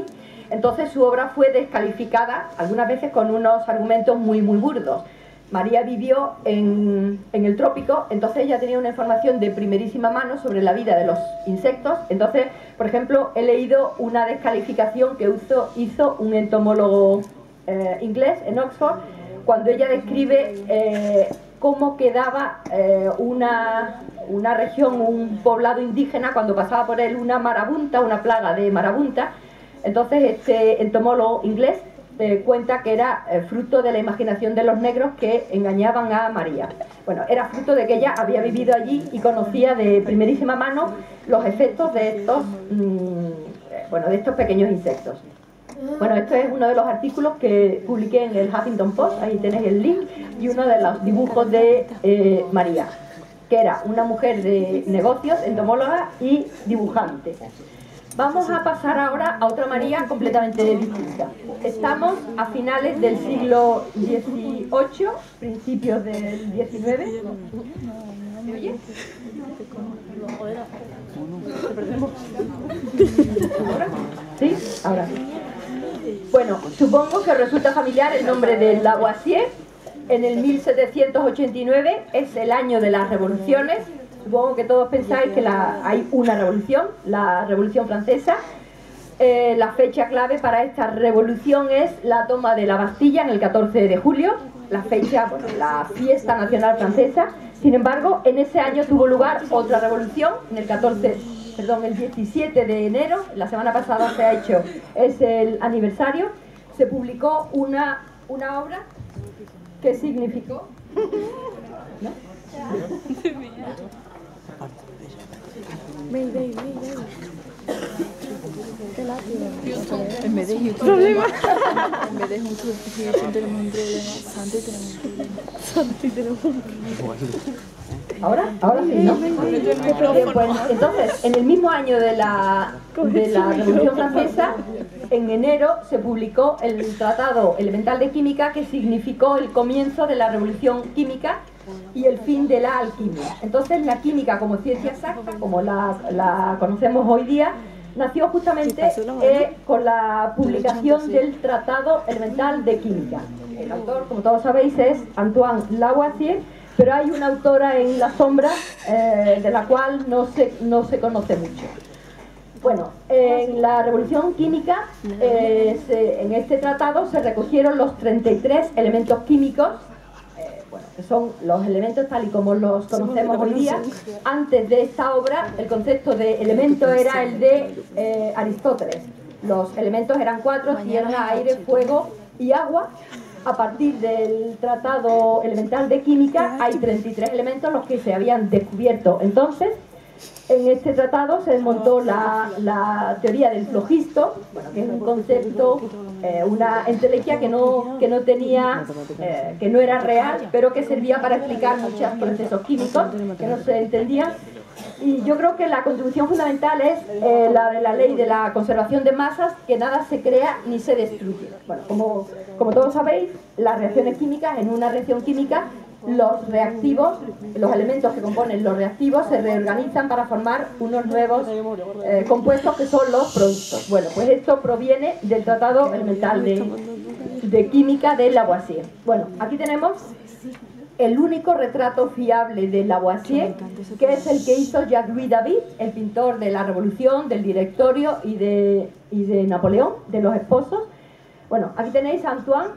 Entonces su obra fue descalificada, algunas veces con unos argumentos muy burdos. María vivió en el trópico, entonces ella tenía una información de primerísima mano sobre la vida de los insectos. Entonces, por ejemplo, he leído una descalificación que hizo un entomólogo inglés en Oxford, cuando ella describe cómo quedaba una región, un poblado indígena, cuando pasaba por él una marabunta, una plaga de marabunta. Entonces este entomólogo inglés cuenta que era fruto de la imaginación de los negros que engañaban a María. Bueno, era fruto de que ella había vivido allí y conocía de primerísima mano los efectos de estos pequeños insectos. Bueno, este es uno de los artículos que publiqué en el Huffington Post, ahí tenéis el link, y uno de los dibujos de María, que era una mujer de negocios, entomóloga y dibujante. Vamos a pasar ahora a otra María completamente distinta. Estamos a finales del siglo XVIII, principios del XIX. ¿Me oye? ¿Ahora? ¿Sí? Ahora. Bueno, supongo que os resulta familiar el nombre de Lavoisier. En el 1789 es el año de las revoluciones. Supongo que todos pensáis que hay una revolución, la Revolución Francesa. La fecha clave para esta revolución es la toma de la Bastilla en el 14 de julio, la fecha, la fiesta nacional francesa. Sin embargo, en ese año tuvo lugar otra revolución, en el 17 de enero, la semana pasada se ha hecho, es el aniversario, se publicó una obra que significó... ¿No? Mayday. Qué lástima. En vez de YouTube, problema. En vez de YouTube, tenemos un problema. Santi tenemos un problema. Ahora sí, ¿no? Pues, entonces, en el mismo año de la Revolución Francesa, en enero se publicó el Tratado Elemental de Química, que significó el comienzo de la Revolución Química y el fin de la alquimia. Entonces la química como ciencia exacta, como la conocemos hoy día, nació justamente con la publicación del Tratado Elemental de Química. El autor, como todos sabéis, es Antoine Lavoisier, pero hay una autora en la sombra de la cual no se conoce mucho. Bueno, en la Revolución Química, en este tratado se recogieron los 33 elementos químicos, que son los elementos tal y como los conocemos hoy día. Antes de esta obra, el concepto de elemento era el de Aristóteles. Los elementos eran 4, tierra, aire, fuego y agua. A partir del Tratado Elemental de Química hay 33 elementos, los que se habían descubierto entonces. En este tratado se desmontó la teoría del flogisto, que es un concepto, una entelequia que no era real, pero que servía para explicar muchos procesos químicos que no se entendían. Y yo creo que la contribución fundamental es la de la ley de la conservación de masas, que nada se crea ni se destruye. Bueno, como todos sabéis, las reacciones químicas, en una reacción química, los reactivos, los elementos que componen los reactivos se reorganizan para formar unos nuevos compuestos que son los productos. Bueno, pues esto proviene del Tratado Elemental de Química de Lavoisier. Bueno, aquí tenemos el único retrato fiable de Lavoisier, que es el que hizo Jacques-Louis David, el pintor de la Revolución, del Directorio y de Napoleón, de los esposos. Bueno, aquí tenéis a Antoine,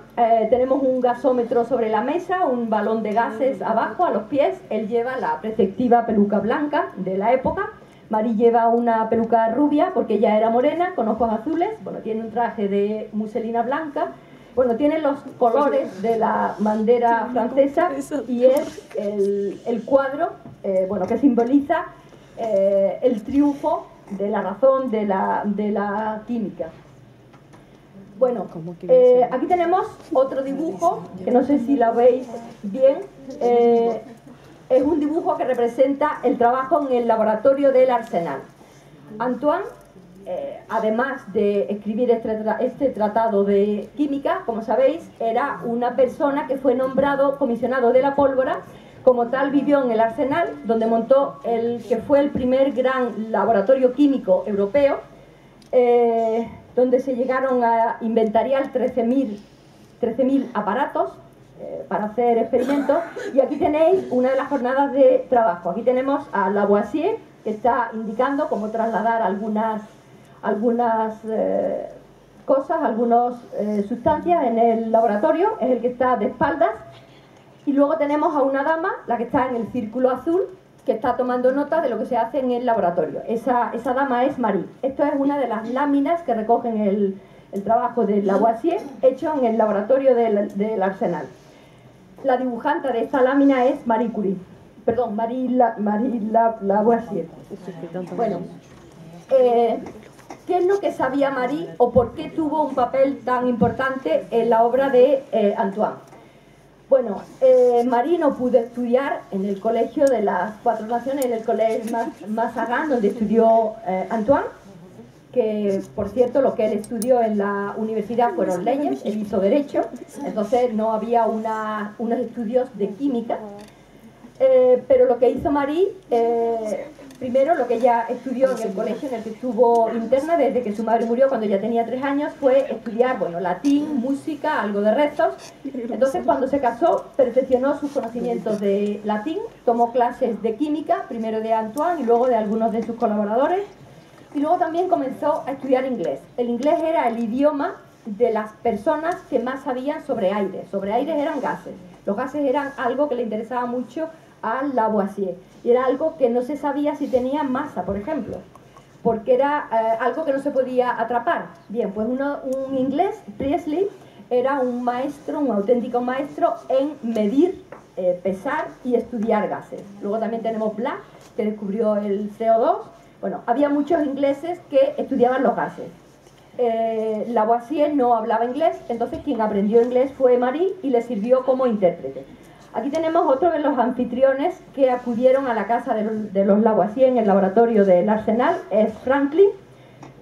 tenemos un gasómetro sobre la mesa, un balón de gases abajo, a los pies. Él lleva la preceptiva peluca blanca de la época. Marie lleva una peluca rubia porque ella era morena, con ojos azules. Bueno, tiene un traje de muselina blanca. Bueno, tiene los colores de la bandera francesa y es el cuadro que simboliza el triunfo de la razón de la química. Bueno, aquí tenemos otro dibujo, que no sé si lo veis bien. Es un dibujo que representa el trabajo en el laboratorio del Arsenal. Antoine, además de escribir este tratado de química, como sabéis, era una persona que fue nombrado comisionado de la pólvora. Como tal, vivió en el Arsenal, donde montó el que fue el primer gran laboratorio químico europeo, donde se llegaron a inventariar 13.000 aparatos para hacer experimentos. Y aquí tenéis una de las jornadas de trabajo. Aquí tenemos a Lavoisier, que está indicando cómo trasladar algunas cosas, algunas sustancias en el laboratorio. Es el que está de espaldas. Y luego tenemos a una dama, la que está en el círculo azul, que está tomando nota de lo que se hace en el laboratorio. Esa dama es Marie. Esto es una de las láminas que recogen el trabajo de Lavoisier, hecho en el laboratorio del Arsenal. La dibujante de esta lámina es Marie Curie. Perdón, Lavoisier. Bueno, ¿qué es lo que sabía Marie o por qué tuvo un papel tan importante en la obra de Antoine? Bueno, Marie no pudo estudiar en el colegio de las Cuatro Naciones, en el colegio Mazarin, donde estudió Antoine, que por cierto lo que él estudió en la universidad fueron leyes, él hizo derecho, entonces no había unos estudios de química, pero lo que hizo Marie, primero lo que ella estudió en el colegio en el que estuvo interna desde que su madre murió cuando ella tenía 3 años, fue estudiar, bueno, latín, música, algo de rezos. Entonces cuando se casó perfeccionó sus conocimientos de latín, tomó clases de química, primero de Antoine y luego de algunos de sus colaboradores, y luego también comenzó a estudiar inglés. El inglés era el idioma de las personas que más sabían sobre aire. Sobre aires eran gases. Los gases eran algo que le interesaba mucho a Lavoisier. Y era algo que no se sabía si tenía masa, por ejemplo, porque era algo que no se podía atrapar. Bien, pues un inglés, Priestley, era un maestro, un auténtico maestro en medir, pesar y estudiar gases. Luego también tenemos Black, que descubrió el CO2. Bueno, había muchos ingleses que estudiaban los gases. Lavoisier no hablaba inglés, entonces quien aprendió inglés fue Marie y le sirvió como intérprete. Aquí tenemos otro de los anfitriones que acudieron a la casa de los Lavoisier en el laboratorio del Arsenal, es Franklin,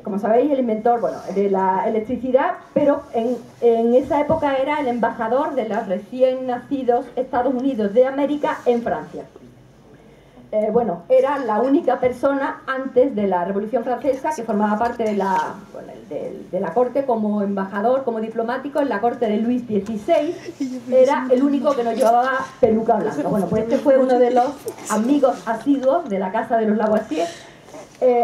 como sabéis, el inventor, bueno, de la electricidad, pero en esa época era el embajador de los recién nacidos Estados Unidos de América en Francia. Bueno, era la única persona antes de la Revolución Francesa que formaba parte de la corte como embajador, como diplomático en la corte de Luis XVI. Era el único que no llevaba peluca blanca. Bueno, pues este fue uno de los amigos asiduos de la casa de los Lavoisier,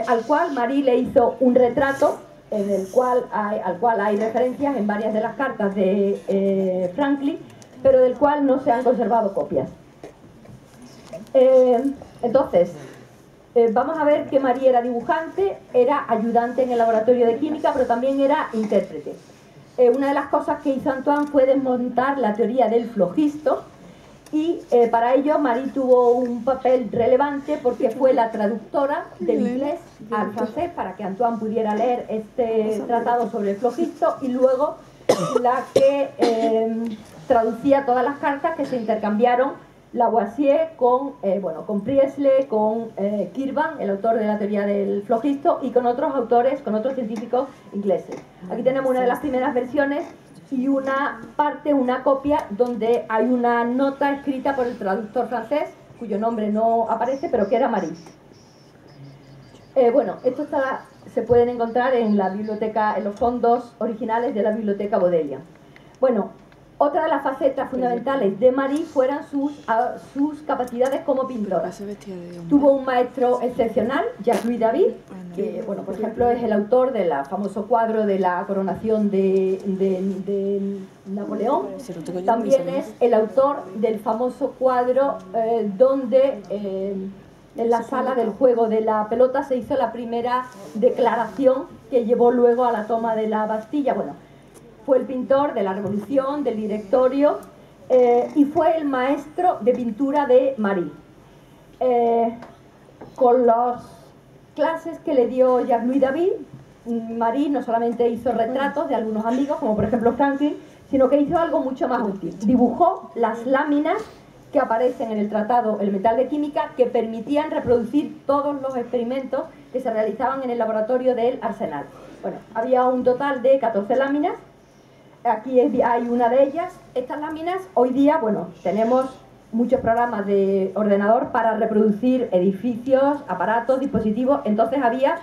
al cual Marie le hizo un retrato al cual hay referencias en varias de las cartas de Franklin, pero del cual no se han conservado copias. Entonces, vamos a ver que Marie era dibujante, era ayudante en el laboratorio de química, pero también era intérprete. Una de las cosas que hizo Antoine fue desmontar la teoría del flogisto y para ello Marie tuvo un papel relevante porque fue la traductora del inglés al francés para que Antoine pudiera leer este tratado sobre el flogisto y luego la que traducía todas las cartas que se intercambiaron Lavoisier con Priestley, con Kirwan, el autor de la teoría del flogisto, y con otros autores, con otros científicos ingleses. Aquí tenemos una de las primeras versiones y una copia, donde hay una nota escrita por el traductor francés, cuyo nombre no aparece, pero que era Marie. Bueno, esto se pueden encontrar en la biblioteca, en los fondos originales de la biblioteca Bodleian. Bueno, otra de las facetas fundamentales de Marie fueron sus capacidades como pintora. Tuvo un maestro excepcional, Jacques-Louis David, que, bueno, por ejemplo, es el autor del famoso cuadro de la coronación de Napoleón. También es el autor del famoso cuadro donde en la sala del juego de la pelota se hizo la primera declaración que llevó luego a la toma de la Bastilla. Bueno, fue el pintor de la Revolución, del Directorio, y fue el maestro de pintura de Marie. con las clases que le dio Jacques-Louis David, Marie no solamente hizo retratos de algunos amigos, como por ejemplo Franklin, sino que hizo algo mucho más útil. Dibujó las láminas que aparecen en el tratado El metal de química, que permitían reproducir todos los experimentos que se realizaban en el laboratorio del Arsenal. Bueno, había un total de 14 láminas. Aquí hay una de ellas. Estas láminas, hoy día, bueno, tenemos muchos programas de ordenador para reproducir edificios, aparatos, dispositivos. Entonces había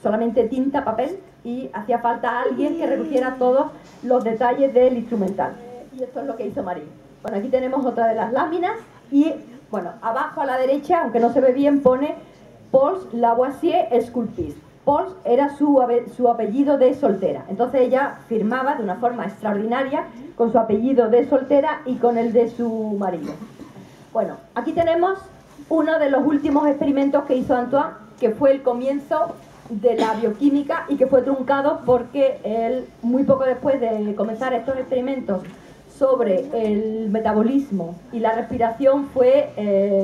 solamente tinta, papel, y hacía falta alguien que recogiera todos los detalles del instrumental. Y esto es lo que hizo Marie. Bueno, aquí tenemos otra de las láminas y, bueno, abajo a la derecha, aunque no se ve bien, pone Pauls Lavoisier Sculpiste. Pauls era su apellido de soltera. Entonces ella firmaba de una forma extraordinaria con su apellido de soltera y con el de su marido. Bueno, aquí tenemos uno de los últimos experimentos que hizo Antoine, que fue el comienzo de la bioquímica y que fue truncado porque él, muy poco después de comenzar estos experimentos sobre el metabolismo y la respiración, fue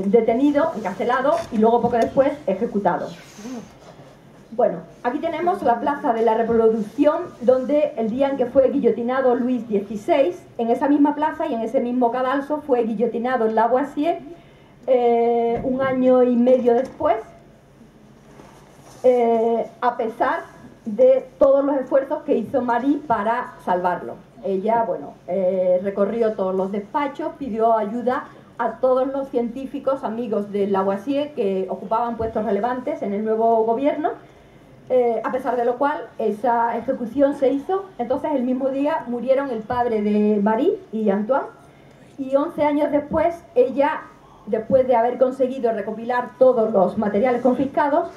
detenido, encarcelado y luego poco después ejecutado. Bueno, aquí tenemos la Plaza de la Reproducción, donde el día en que fue guillotinado Luis XVI, en esa misma plaza y en ese mismo cadalso fue guillotinado Lavoisier un año y medio después, a pesar de todos los esfuerzos que hizo Marie para salvarlo. Ella, bueno, recorrió todos los despachos, pidió ayuda a todos los científicos amigos de Lavoisier que ocupaban puestos relevantes en el nuevo gobierno, a pesar de lo cual esa ejecución se hizo. Entonces el mismo día murieron el padre de Marie y Antoine, y 11 años después ella, después de haber conseguido recopilar todos los materiales confiscados,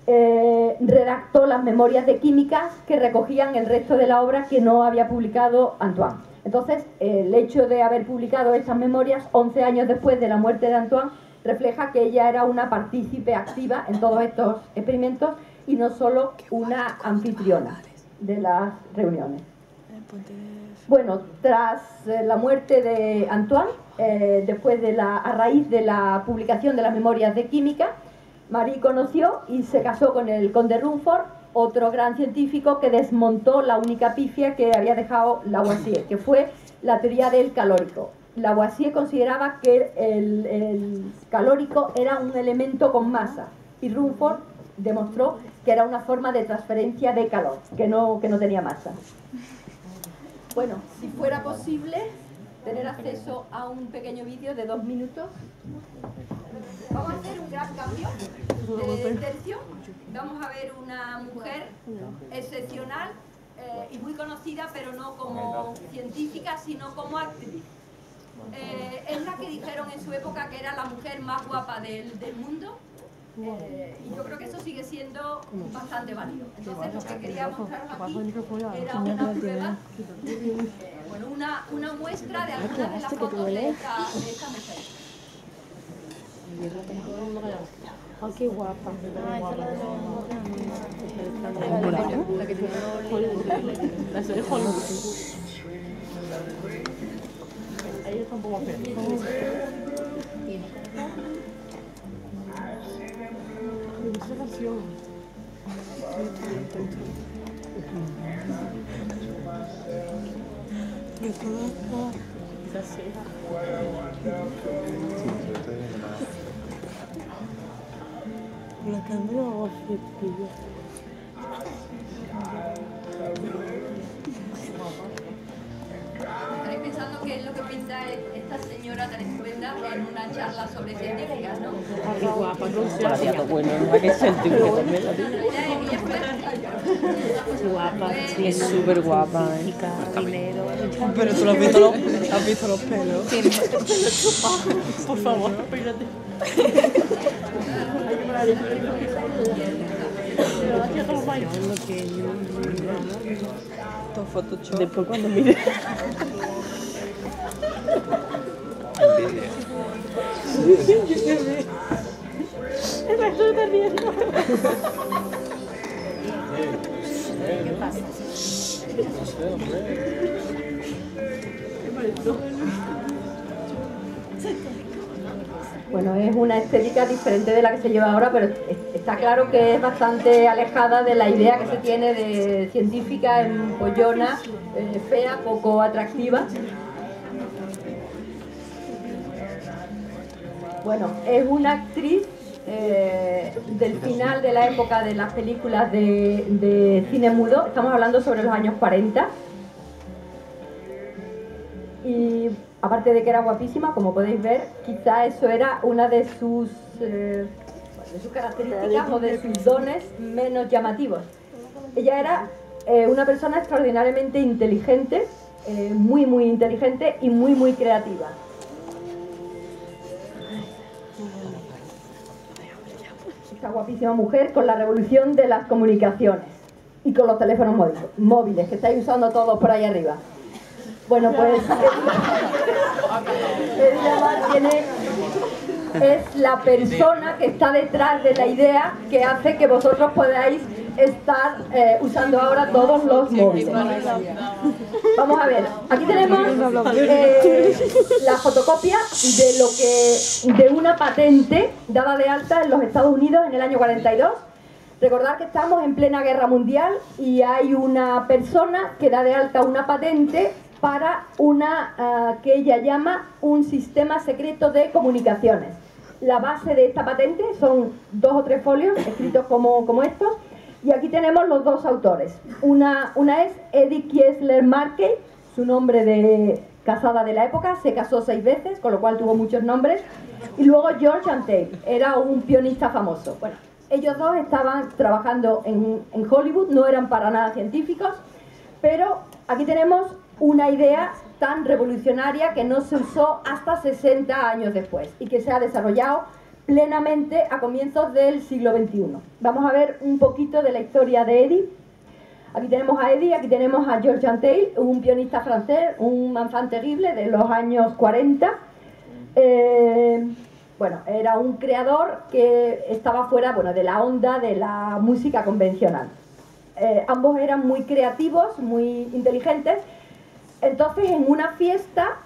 redactó las memorias de química que recogían el resto de la obra que no había publicado Antoine. Entonces, el hecho de haber publicado estas memorias 11 años después de la muerte de Antoine refleja que ella era una partícipe activa en todos estos experimentos y no solo una anfitriona de las reuniones. Bueno, tras la muerte de Antoine, a raíz de la publicación de las memorias de química, Marie conoció y se casó con el conde Rumford, otro gran científico que desmontó la única pifia que había dejado Lavoisier, que fue la teoría del calórico. Lavoisier consideraba que el calórico era un elemento con masa y Rumford demostró que era una forma de transferencia de calor, que no tenía masa. Bueno, si fuera posible tener acceso a un pequeño vídeo de 2 minutos. Vamos a hacer un gran cambio de tercio. Vamos a ver una mujer excepcional y muy conocida, pero no como científica, sino como actriz. Es la que dijeron en su época que era la mujer más guapa del mundo. Y yo creo que eso sigue siendo bastante válido. Entonces lo que quería mostraros aquí era una prueba, bueno, una muestra de algunas de las fotos de esta mujer. ¡Oh, qué guapa! Ah, esa es la de la que tiene la de Hollywood. Ahí está un poco feo. Esa canción. La cámara va a flequillo. Estaréis pensando qué es lo que pinta esta señora tan estupenda en una charla sobre científicas, ¿no? Qué guapa, no bueno, no hay que sentir que también la vida. Qué guapa, sí, es súper guapa. Dinero. Pero tú has visto los pelos. Por favor, espérate. Después cuando mire. El resto está riendo. ¿Qué pasa? Bueno, es una estética diferente de la que se lleva ahora, pero está claro que es bastante alejada de la idea que se tiene de científica empollona, fea, poco atractiva. Bueno, es una actriz del final de la época de las películas de cine mudo. Estamos hablando sobre los años 40. Y aparte de que era guapísima, como podéis ver, quizá eso era una de sus características o de sus dones menos llamativos. Ella era una persona extraordinariamente inteligente, muy inteligente y muy creativa. Esta guapísima mujer con la revolución de las comunicaciones y con los teléfonos móviles que estáis usando todos por ahí arriba. Bueno, pues Hedy Lamarr es la persona que está detrás de la idea que hace que vosotros podáis estar usando ahora todos los móviles. Vamos a ver, aquí tenemos la fotocopia de una patente dada de alta en los Estados Unidos en el año 42. Recordad que estamos en plena guerra mundial y hay una persona que da de alta una patente para una que ella llama un sistema secreto de comunicaciones. La base de esta patente son 2 o 3 folios escritos como estos, y aquí tenemos los dos autores. Una es Edith Kiesler Markey, su nombre de casada de la época, se casó 6 veces, con lo cual tuvo muchos nombres, y luego George Antheil, era un pianista famoso. Bueno, ellos dos estaban trabajando en Hollywood, no eran para nada científicos, pero aquí tenemos una idea tan revolucionaria que no se usó hasta 60 años después y que se ha desarrollado plenamente a comienzos del siglo XXI. Vamos a ver un poquito de la historia de Edith. Aquí tenemos a Edith, aquí tenemos a George Antheil, un pianista francés, un enfant terrible de los años 40. Bueno, era un creador que estaba fuera, bueno, de la onda de la música convencional. Ambos eran muy creativos, muy inteligentes. Entonces, en una fiesta,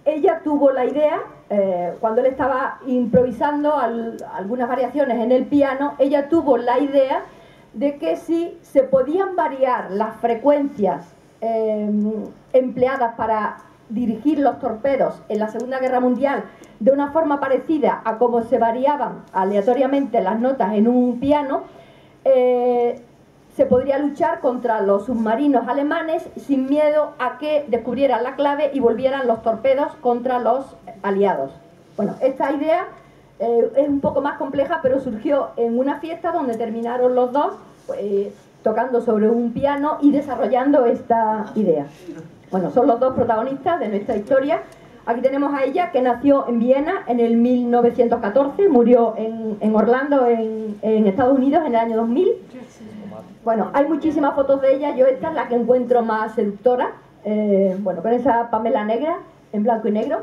ella tuvo la idea, cuando él estaba improvisando algunas variaciones en el piano, ella tuvo la idea de que si se podían variar las frecuencias empleadas para dirigir los torpedos en la Segunda Guerra Mundial de una forma parecida a cómo se variaban aleatoriamente las notas en un piano, se podría luchar contra los submarinos alemanes sin miedo a que descubrieran la clave y volvieran los torpedos contra los aliados. Bueno, esta idea es un poco más compleja, pero surgió en una fiesta donde terminaron los dos tocando sobre un piano y desarrollando esta idea. Bueno, son los dos protagonistas de nuestra historia. Aquí tenemos a ella, que nació en Viena en el 1914, murió en Orlando, en Estados Unidos, en el año 2000. Bueno, hay muchísimas fotos de ella, yo esta es la que encuentro más seductora, bueno, con esa Pamela negra, en blanco y negro.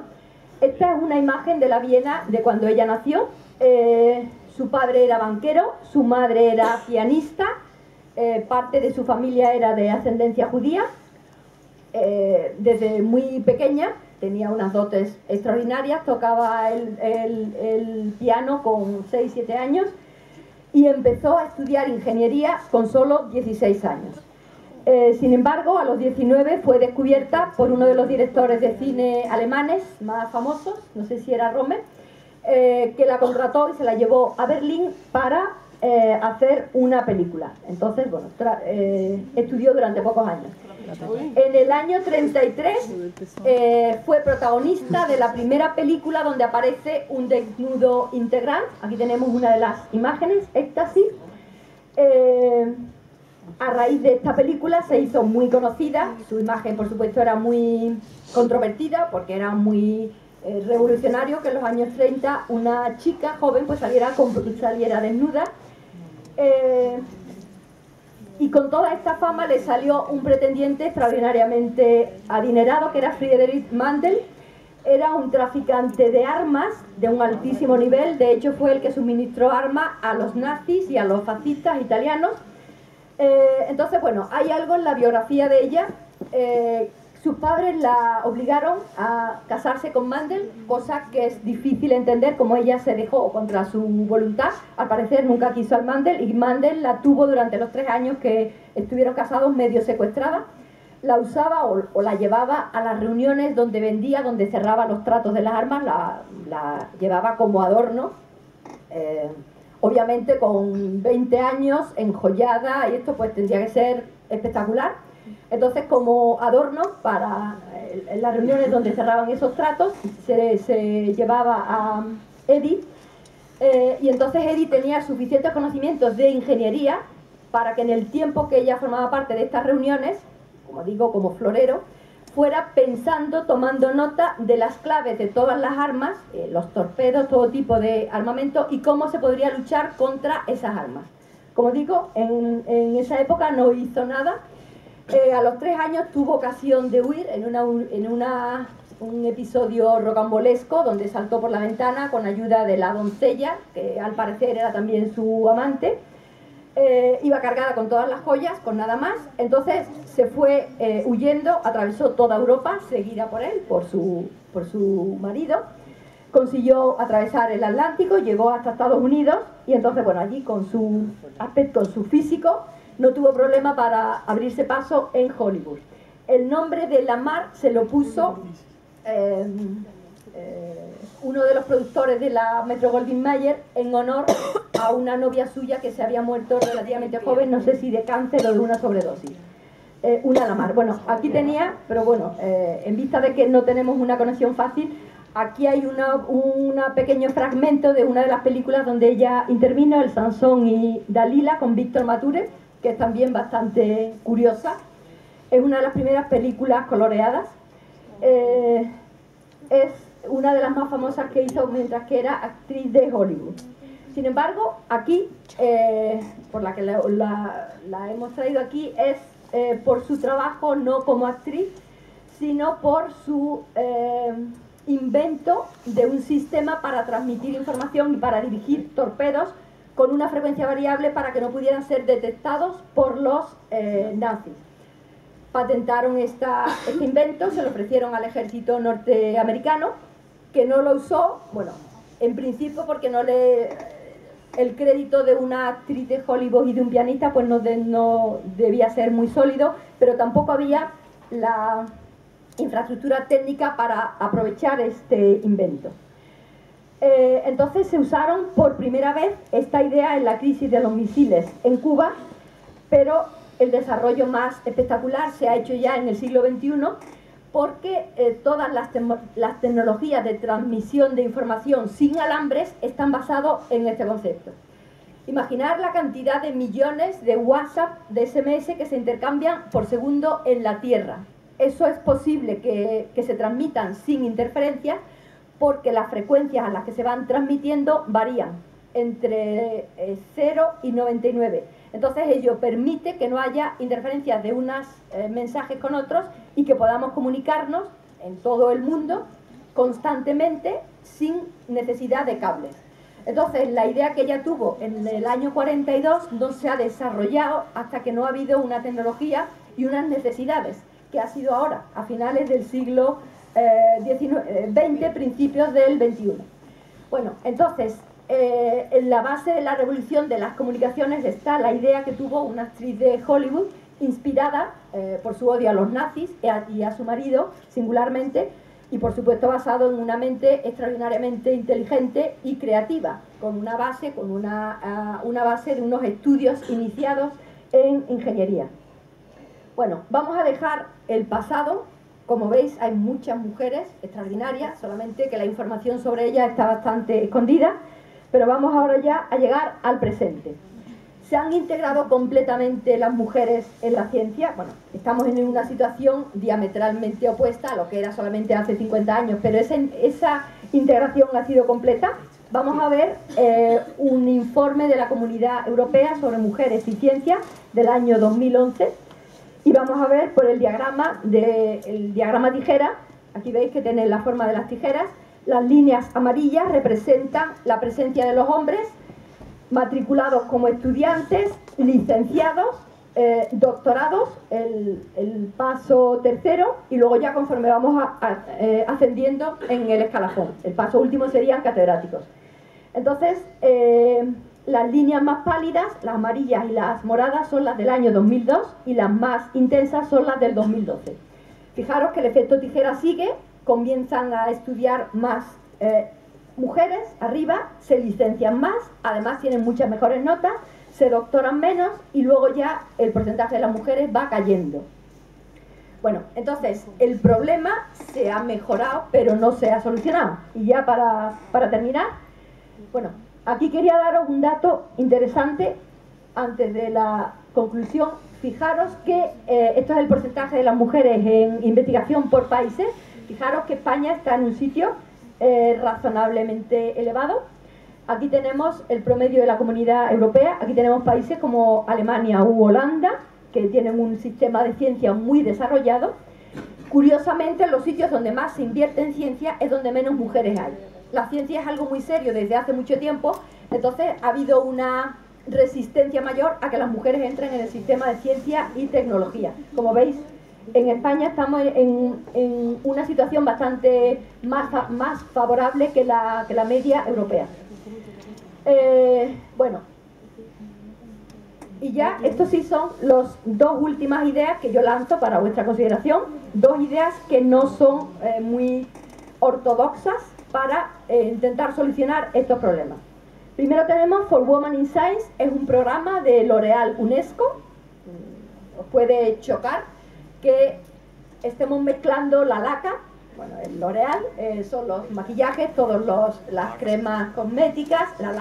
Esta es una imagen de la Viena de cuando ella nació. Su padre era banquero, su madre era pianista, parte de su familia era de ascendencia judía. Desde muy pequeña tenía unas dotes extraordinarias, tocaba el piano con 6-7 años y empezó a estudiar ingeniería con solo 16 años. Sin embargo, a los 19 fue descubierta por uno de los directores de cine alemanes más famosos, no sé si era Rommel, que la contrató y se la llevó a Berlín para hacer una película. Entonces, bueno, estudió durante pocos años. En el año 33 fue protagonista de la primera película donde aparece un desnudo integral. Aquí tenemos una de las imágenes, Éxtasis. A raíz de esta película se hizo muy conocida. Su imagen, por supuesto, era muy controvertida porque era muy revolucionario que en los años 30 una chica joven pues saliera desnuda. Y con toda esta fama le salió un pretendiente extraordinariamente adinerado, que era Friedrich Mandel. Era un traficante de armas de un altísimo nivel. De hecho, fue el que suministró armas a los nazis y a los fascistas italianos. Entonces, bueno, hay algo en la biografía de ella. sus padres la obligaron a casarse con Mandel, cosa que es difícil entender, como ella se dejó contra su voluntad. Al parecer nunca quiso al Mandel, y Mandel la tuvo durante los 3 años que estuvieron casados medio secuestrada. La usaba o la llevaba a las reuniones donde vendía, donde cerraba los tratos de las armas, la llevaba como adorno, obviamente con 20 años, enjollada, y esto pues tendría que ser espectacular. Entonces, como adorno para en las reuniones donde cerraban esos tratos, se llevaba a Eddie, y entonces Eddie tenía suficientes conocimientos de ingeniería para que en el tiempo que ella formaba parte de estas reuniones, como digo, como florero, fuera pensando, tomando nota de las claves de todas las armas, los torpedos, todo tipo de armamento, y cómo se podría luchar contra esas armas. Como digo, en esa época no hizo nada. A los 3 años tuvo ocasión de huir en un episodio rocambolesco donde saltó por la ventana con ayuda de la doncella, que al parecer era también su amante. Iba cargada con todas las joyas, con nada más. Entonces se fue huyendo, atravesó toda Europa, seguida por él, por su marido. Consiguió atravesar el Atlántico, llegó hasta Estados Unidos, y entonces, bueno, allí con su aspecto, con su físico, no tuvo problema para abrirse paso en Hollywood. El nombre de Lamar se lo puso uno de los productores de la Metro-Goldwyn-Mayer en honor a una novia suya que se había muerto relativamente joven, no sé si de cáncer o de una sobredosis. Una Lamar. Bueno, aquí tenía, pero bueno, en vista de que no tenemos una conexión fácil, aquí hay un pequeño fragmento de una de las películas donde ella intervino, el Sansón y Dalila, con Víctor Mature, que es también bastante curiosa. Es una de las primeras películas coloreadas. Es una de las más famosas que hizo mientras que era actriz de Hollywood. Sin embargo, aquí, por la que la hemos traído aquí, es por su trabajo no como actriz, sino por su invento de un sistema para transmitir información y para dirigir torpedos con una frecuencia variable para que no pudieran ser detectados por los nazis. Patentaron este invento, se lo ofrecieron al ejército norteamericano, que no lo usó, bueno, en principio porque el crédito de una actriz de Hollywood y de un pianista pues no debía ser muy sólido, pero tampoco había la infraestructura técnica para aprovechar este invento. Entonces se usaron por primera vez esta idea en la crisis de los misiles en Cuba, pero el desarrollo más espectacular se ha hecho ya en el siglo XXI, porque todas las tecnologías de transmisión de información sin alambres están basadas en este concepto. Imaginar la cantidad de millones de WhatsApp, de SMS que se intercambian por segundo en la Tierra. Eso es posible que se transmitan sin interferencias, porque las frecuencias a las que se van transmitiendo varían entre 0 y 99. Entonces ello permite que no haya interferencias de unos mensajes con otros y que podamos comunicarnos en todo el mundo constantemente sin necesidad de cables. Entonces la idea que ella tuvo en el año 42 no se ha desarrollado hasta que no ha habido una tecnología y unas necesidades, que ha sido ahora, a finales del siglo XX, principios del XXI. Bueno, entonces, en la base de la revolución de las comunicaciones está la idea que tuvo una actriz de Hollywood, inspirada por su odio a los nazis y a su marido, singularmente, y por supuesto basado en una mente extraordinariamente inteligente y creativa, con una base de unos estudios iniciados en ingeniería. Bueno, vamos a dejar el pasado. Como veis, hay muchas mujeres extraordinarias, solamente que la información sobre ellas está bastante escondida, pero vamos ahora ya a llegar al presente. ¿Se han integrado completamente las mujeres en la ciencia? Bueno, estamos en una situación diametralmente opuesta a lo que era solamente hace 50 años, pero esa integración ha sido completa. Vamos a ver un informe de la Comunidad Europea sobre mujeres y ciencia del año 2011. Y vamos a ver por el diagrama tijera, aquí veis que tiene la forma de las tijeras, las líneas amarillas representan la presencia de los hombres matriculados como estudiantes, licenciados, doctorados, el paso tercero, y luego ya conforme vamos ascendiendo en el escalafón. El paso último serían catedráticos. Entonces, las líneas más pálidas, las amarillas y las moradas, son las del año 2002 y las más intensas son las del 2012. Fijaros que el efecto tijera sigue, comienzan a estudiar más mujeres arriba, se licencian más, además tienen muchas mejores notas, se doctoran menos y luego ya el porcentaje de las mujeres va cayendo. Bueno, entonces el problema se ha mejorado pero no se ha solucionado. Y ya para terminar, bueno, aquí quería daros un dato interesante antes de la conclusión. Fijaros que esto es el porcentaje de las mujeres en investigación por países. Fijaros que España está en un sitio razonablemente elevado. Aquí tenemos el promedio de la Comunidad Europea. Aquí tenemos países como Alemania u Holanda, que tienen un sistema de ciencia muy desarrollado. Curiosamente, en los sitios donde más se invierte en ciencia es donde menos mujeres hay. La ciencia es algo muy serio desde hace mucho tiempo, entonces ha habido una resistencia mayor a que las mujeres entren en el sistema de ciencia y tecnología. Como veis, en España estamos en una situación bastante más favorable que la media europea. Bueno, y ya estos sí son las dos últimas ideas que yo lanzo para vuestra consideración. Dos ideas que no son muy ortodoxas para intentar solucionar estos problemas. Primero tenemos For Women in Science, es un programa de L'Oréal UNESCO. Os puede chocar que estemos mezclando la laca, bueno, el L'Oréal, son los maquillajes, las cremas cosméticas, la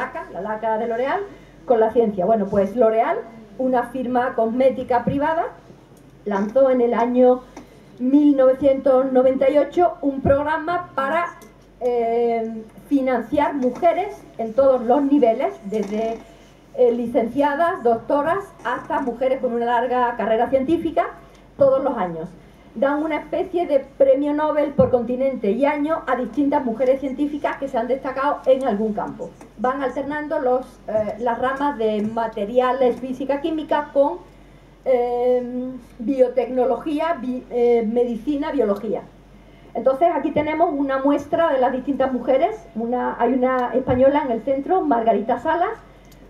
laca de L'Oréal, con la ciencia. Bueno, pues L'Oréal, una firma cosmética privada, lanzó en el año 1998 un programa para financiar mujeres en todos los niveles, desde licenciadas, doctoras, hasta mujeres con una larga carrera científica, todos los años. Dan una especie de premio Nobel por continente y año a distintas mujeres científicas que se han destacado en algún campo. Van alternando las ramas de materiales, física, química con biotecnología, medicina, biología. Entonces aquí tenemos una muestra de las distintas mujeres. Hay una española en el centro, Margarita Salas.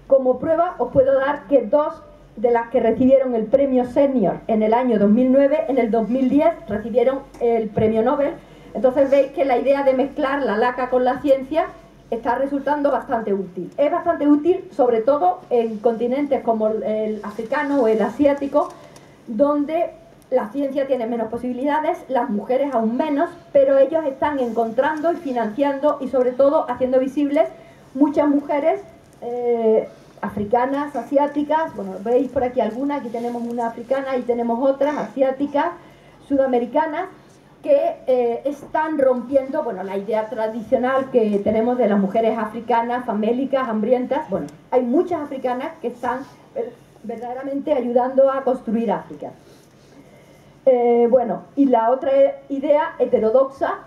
Como prueba os puedo dar que dos de las que recibieron el premio Senior en el año 2009, en el 2010 recibieron el premio Nobel. Entonces veis que la idea de mezclar la laca con la ciencia está resultando bastante útil. Es bastante útil sobre todo en continentes como el africano o el asiático, donde la ciencia tiene menos posibilidades, las mujeres aún menos, pero ellos están encontrando y financiando y sobre todo haciendo visibles muchas mujeres africanas, asiáticas. Bueno, veis por aquí algunas, aquí tenemos una africana y tenemos otras asiáticas, sudamericanas, que están rompiendo, bueno, la idea tradicional que tenemos de las mujeres africanas, famélicas, hambrientas. Bueno, hay muchas africanas que están verdaderamente ayudando a construir África. Bueno, y la otra idea heterodoxa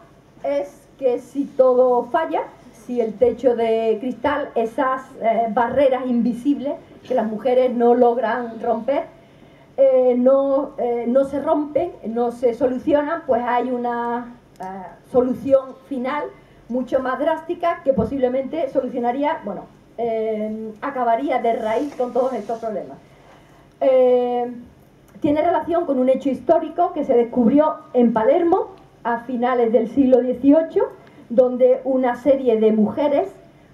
es que si todo falla, si el techo de cristal, esas barreras invisibles que las mujeres no logran romper, no se rompen, no se solucionan, pues hay una solución final mucho más drástica que posiblemente solucionaría, bueno, acabaría de raíz con todos estos problemas. Tiene relación con un hecho histórico que se descubrió en Palermo a finales del siglo XVIII, donde una serie de mujeres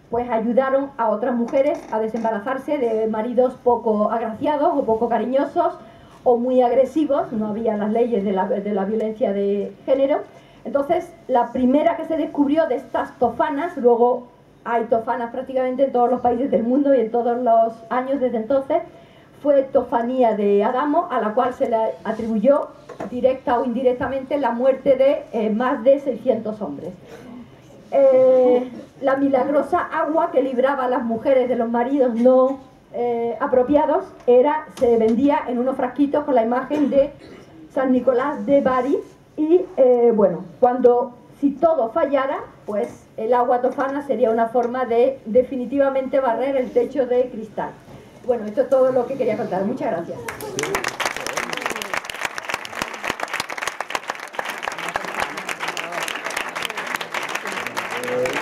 pues ayudaron a otras mujeres a desembarazarse de maridos poco agraciados o poco cariñosos o muy agresivos. No había las leyes de la violencia de género. Entonces, la primera que se descubrió de estas tofanas, luego hay tofanas prácticamente en todos los países del mundo y en todos los años desde entonces, fue Tofanía de Adamo, a la cual se le atribuyó directa o indirectamente la muerte de más de 600 hombres. La milagrosa agua que libraba a las mujeres de los maridos no apropiados se vendía en unos frasquitos con la imagen de San Nicolás de Bari y bueno, si todo fallara, pues el agua tofana sería una forma de definitivamente barrer el techo de cristal. Bueno, esto es todo lo que quería contar. Muchas gracias.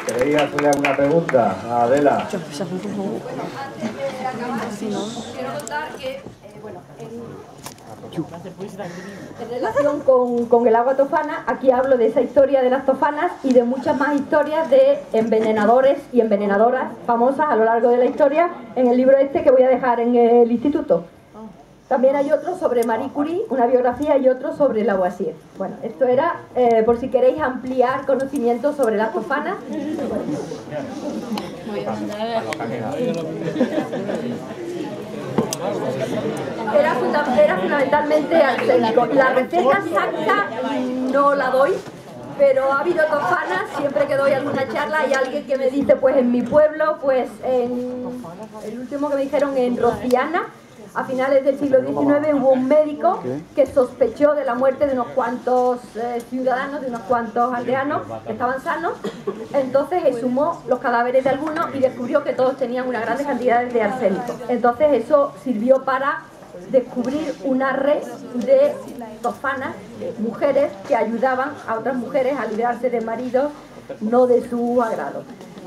¿Queréis hacerle alguna pregunta a Adela? Quiero contar que, en relación con el agua tofana, aquí hablo de esa historia de las tofanas y de muchas más historias de envenenadores y envenenadoras famosas a lo largo de la historia en el libro este que voy a dejar en el instituto. También hay otro sobre Marie Curie, una biografía, y otro sobre Lavoisier. Bueno, esto era por si queréis ampliar conocimientos sobre las tofanas. Era fundamentalmente arsénico. La receta exacta no la doy, pero ha habido tofanas. Siempre que doy alguna charla hay alguien que me dice, pues en mi pueblo, pues en el último que me dijeron, en Rociana, a finales del siglo XIX, hubo un médico que sospechó de la muerte de unos cuantos ciudadanos, de unos cuantos aldeanos que estaban sanos. Entonces exhumó los cadáveres de algunos y descubrió que todos tenían unas grandes cantidades de arsénico. Entonces eso sirvió para descubrir una red de tofanas, mujeres que ayudaban a otras mujeres a librarse de maridos no de su agrado.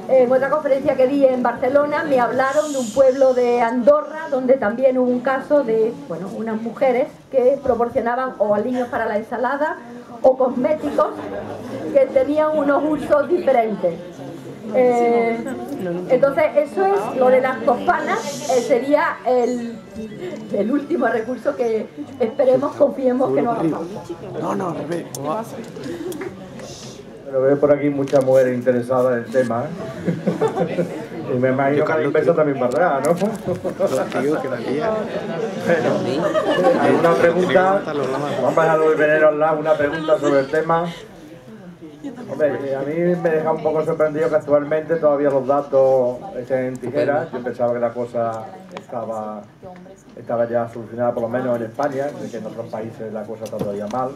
En otra conferencia que di en Barcelona me hablaron de un pueblo de Andorra donde también hubo un caso de, bueno, unas mujeres que proporcionaban o aliños para la ensalada o cosméticos que tenían unos usos diferentes. Entonces eso es lo de las tofanas, sería el último recurso que esperemos, confiemos que no haga falta. No, al revés. Pero veo por aquí muchas mujeres interesadas en el tema, ¿eh? Y me imagino que la inversa también valdrá, ¿no? Bueno, ¿alguna pregunta? Vamos a dejarlo de venir al lado, una pregunta sobre el tema. Hombre, a mí me deja un poco sorprendido que actualmente todavía los datos estén en tijeras. Yo pensaba que la cosa estaba ya solucionada, por lo menos en España, de que en otros países la cosa está todavía mal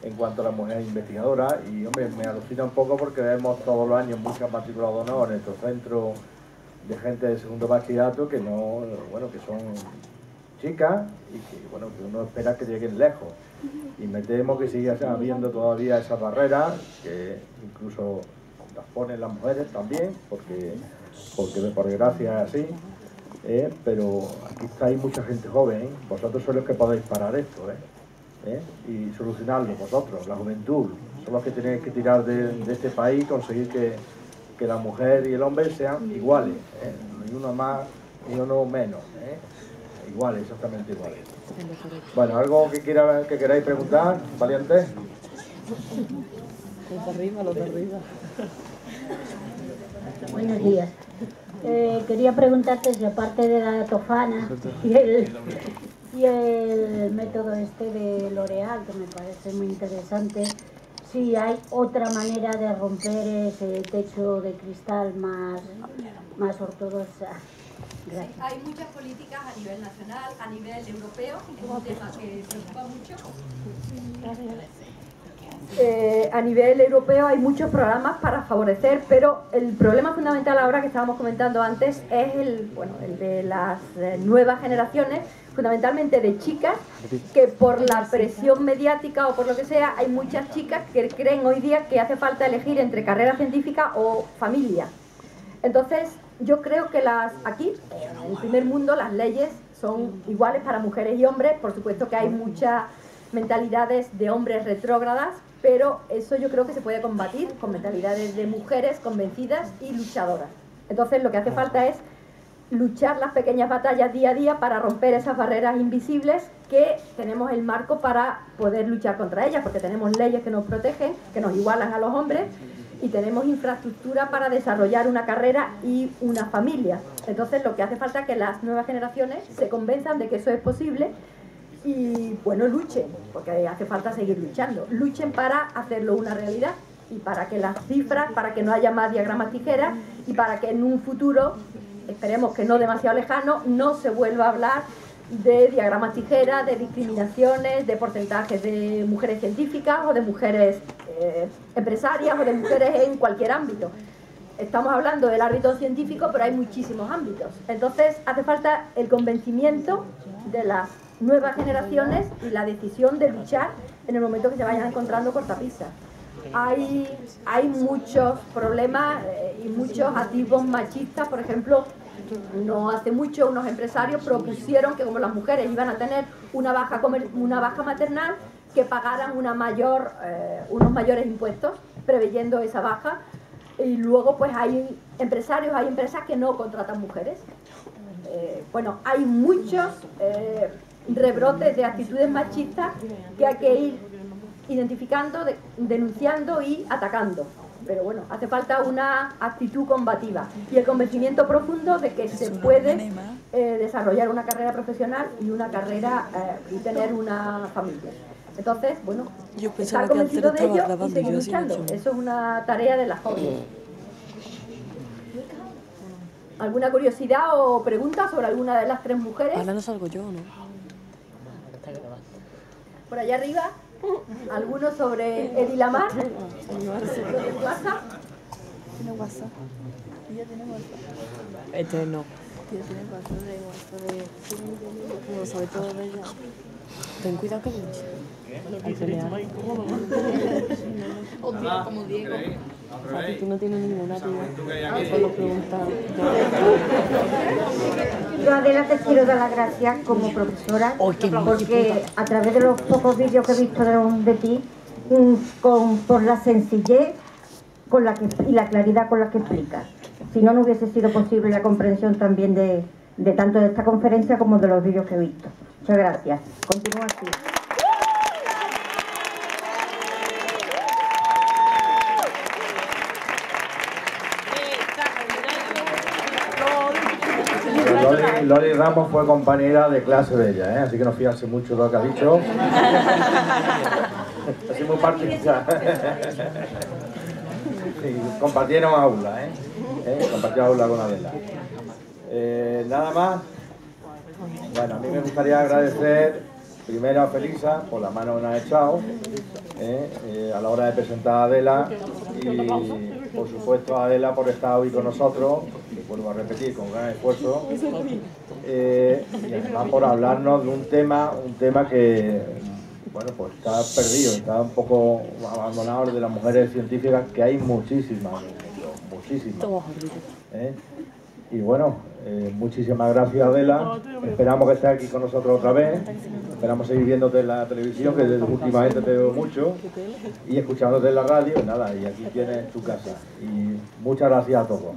en cuanto a la mujer investigadora. Y hombre, me alucina un poco porque vemos todos los años muchas matrículas de honor en estos centros de gente de segundo bachillerato que no, bueno, que son chicas y que, bueno, que uno espera que lleguen lejos. Y me temo que sigue habiendo todavía esas barreras que incluso las ponen las mujeres también, porque por desgracia es así. Pero aquí estáis mucha gente joven, ¿eh? Vosotros sois los que podéis parar esto, y solucionarlo vosotros, la juventud. Son los que tenéis que tirar de este país y conseguir que la mujer y el hombre sean iguales, ni uno más ni uno menos, iguales, exactamente iguales. Bueno, ¿algo que queráis preguntar, valientes? Los de arriba. Buenos días. Quería preguntarte si aparte de la tofana y el método este de L'Oréal, que me parece muy interesante, si hay otra manera de romper ese techo de cristal más ortodoxa. Gracias. Hay muchas políticas a nivel nacional, a nivel europeo, es un tema que preocupa mucho. A nivel europeo hay muchos programas para favorecer, pero el problema fundamental ahora que estábamos comentando antes es el de las nuevas generaciones, fundamentalmente de chicas, que por la presión mediática o por lo que sea, hay muchas chicas que creen hoy día que hace falta elegir entre carrera científica o familia. Entonces, yo creo que aquí, en el primer mundo, las leyes son iguales para mujeres y hombres. Por supuesto que hay muchas mentalidades de hombres retrógradas, pero eso yo creo que se puede combatir con mentalidades de mujeres convencidas y luchadoras. Entonces, lo que hace falta es luchar las pequeñas batallas día a día para romper esas barreras invisibles, que tenemos el marco para poder luchar contra ellas, porque tenemos leyes que nos protegen, que nos igualan a los hombres, y tenemos infraestructura para desarrollar una carrera y una familia. Entonces lo que hace falta es que las nuevas generaciones se convenzan de que eso es posible y, bueno, luchen, porque hace falta seguir luchando. Luchen para hacerlo una realidad y para que las cifras, para que no haya más diagramas tijeras y para que en un futuro, esperemos que no demasiado lejano, no se vuelva a hablar de diagramas tijeras, de discriminaciones, de porcentajes de mujeres científicas o de mujeres empresarias o de mujeres en cualquier ámbito. estamos hablando del ámbito científico, pero hay muchísimos ámbitos. Entonces hace falta el convencimiento de las nuevas generaciones y la decisión de luchar en el momento que se vayan encontrando cortapisas. Hay muchos problemas y muchos activos machistas. Por ejemplo, no hace mucho unos empresarios propusieron que como las mujeres iban a tener una baja maternal, que pagaran unos mayores impuestos preveyendo esa baja. Y luego pues hay empresarios, hay empresas que no contratan mujeres. Bueno, hay muchos rebrotes de actitudes machistas que hay que ir identificando, denunciando y atacando. Pero bueno, hace falta una actitud combativa y el convencimiento profundo de que se puede desarrollar una carrera profesional y una carrera y tener una familia. Entonces, bueno, estar convencido de ello y seguir luchando. Eso es una tarea de las jóvenes. ¿Alguna curiosidad o pregunta sobre alguna de las tres mujeres? Ahora no salgo yo, ¿no? Por allá arriba, ¿alguno sobre Edi Lamar? ¿WhatsApp? Tiene WhatsApp. Ella tiene WhatsApp. Este no. Ella tiene WhatsApp de... Como sabe todo de ella. Ten cuidado que mucho. Al pelear. Como Diego. Papi, tú no tienes ninguna tía. Solo preguntar. Yo, Adela, te quiero dar las gracias como profesora, porque a través de los pocos vídeos que he visto de ti, por la sencillez y la claridad con la que explicas. Si no, no hubiese sido posible la comprensión también de tanto de esta conferencia como de los vídeos que he visto. Muchas gracias. Continúa así. Loli Ramos fue compañera de clase de ella, así que no fíjense mucho de lo que ha dicho. Así muy particular. Sí, compartieron aula, compartieron aula con Adela. Nada más. Bueno, a mí me gustaría agradecer primero a Felisa por la mano que nos ha echado a la hora de presentar a Adela y por supuesto a Adela por estar hoy con nosotros, que vuelvo a repetir, con gran esfuerzo, y además por hablarnos de un tema que bueno, pues está perdido, está un poco abandonado, de las mujeres científicas, que hay muchísimas. Y bueno, muchísimas gracias, Adela. Esperamos que estés aquí con nosotros otra vez. Esperamos seguir viéndote en la televisión, que últimamente te veo mucho, y escuchándote en la radio. Y nada, y aquí tienes tu casa. Y muchas gracias a todos.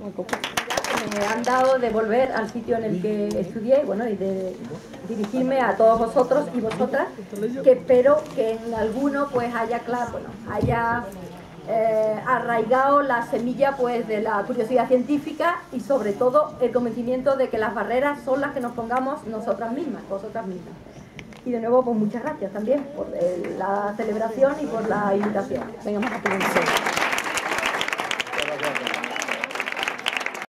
Me han dado de volver al sitio en el que estudié, bueno, y de dirigirme a todos vosotros y vosotras, que espero que en alguno pues haya arraigado la semilla pues de la curiosidad científica y sobre todo el convencimiento de que las barreras son las que nos pongamos nosotras mismas, vosotras mismas. Y de nuevo pues muchas gracias también por la celebración y por la invitación. Venga, más aplausos.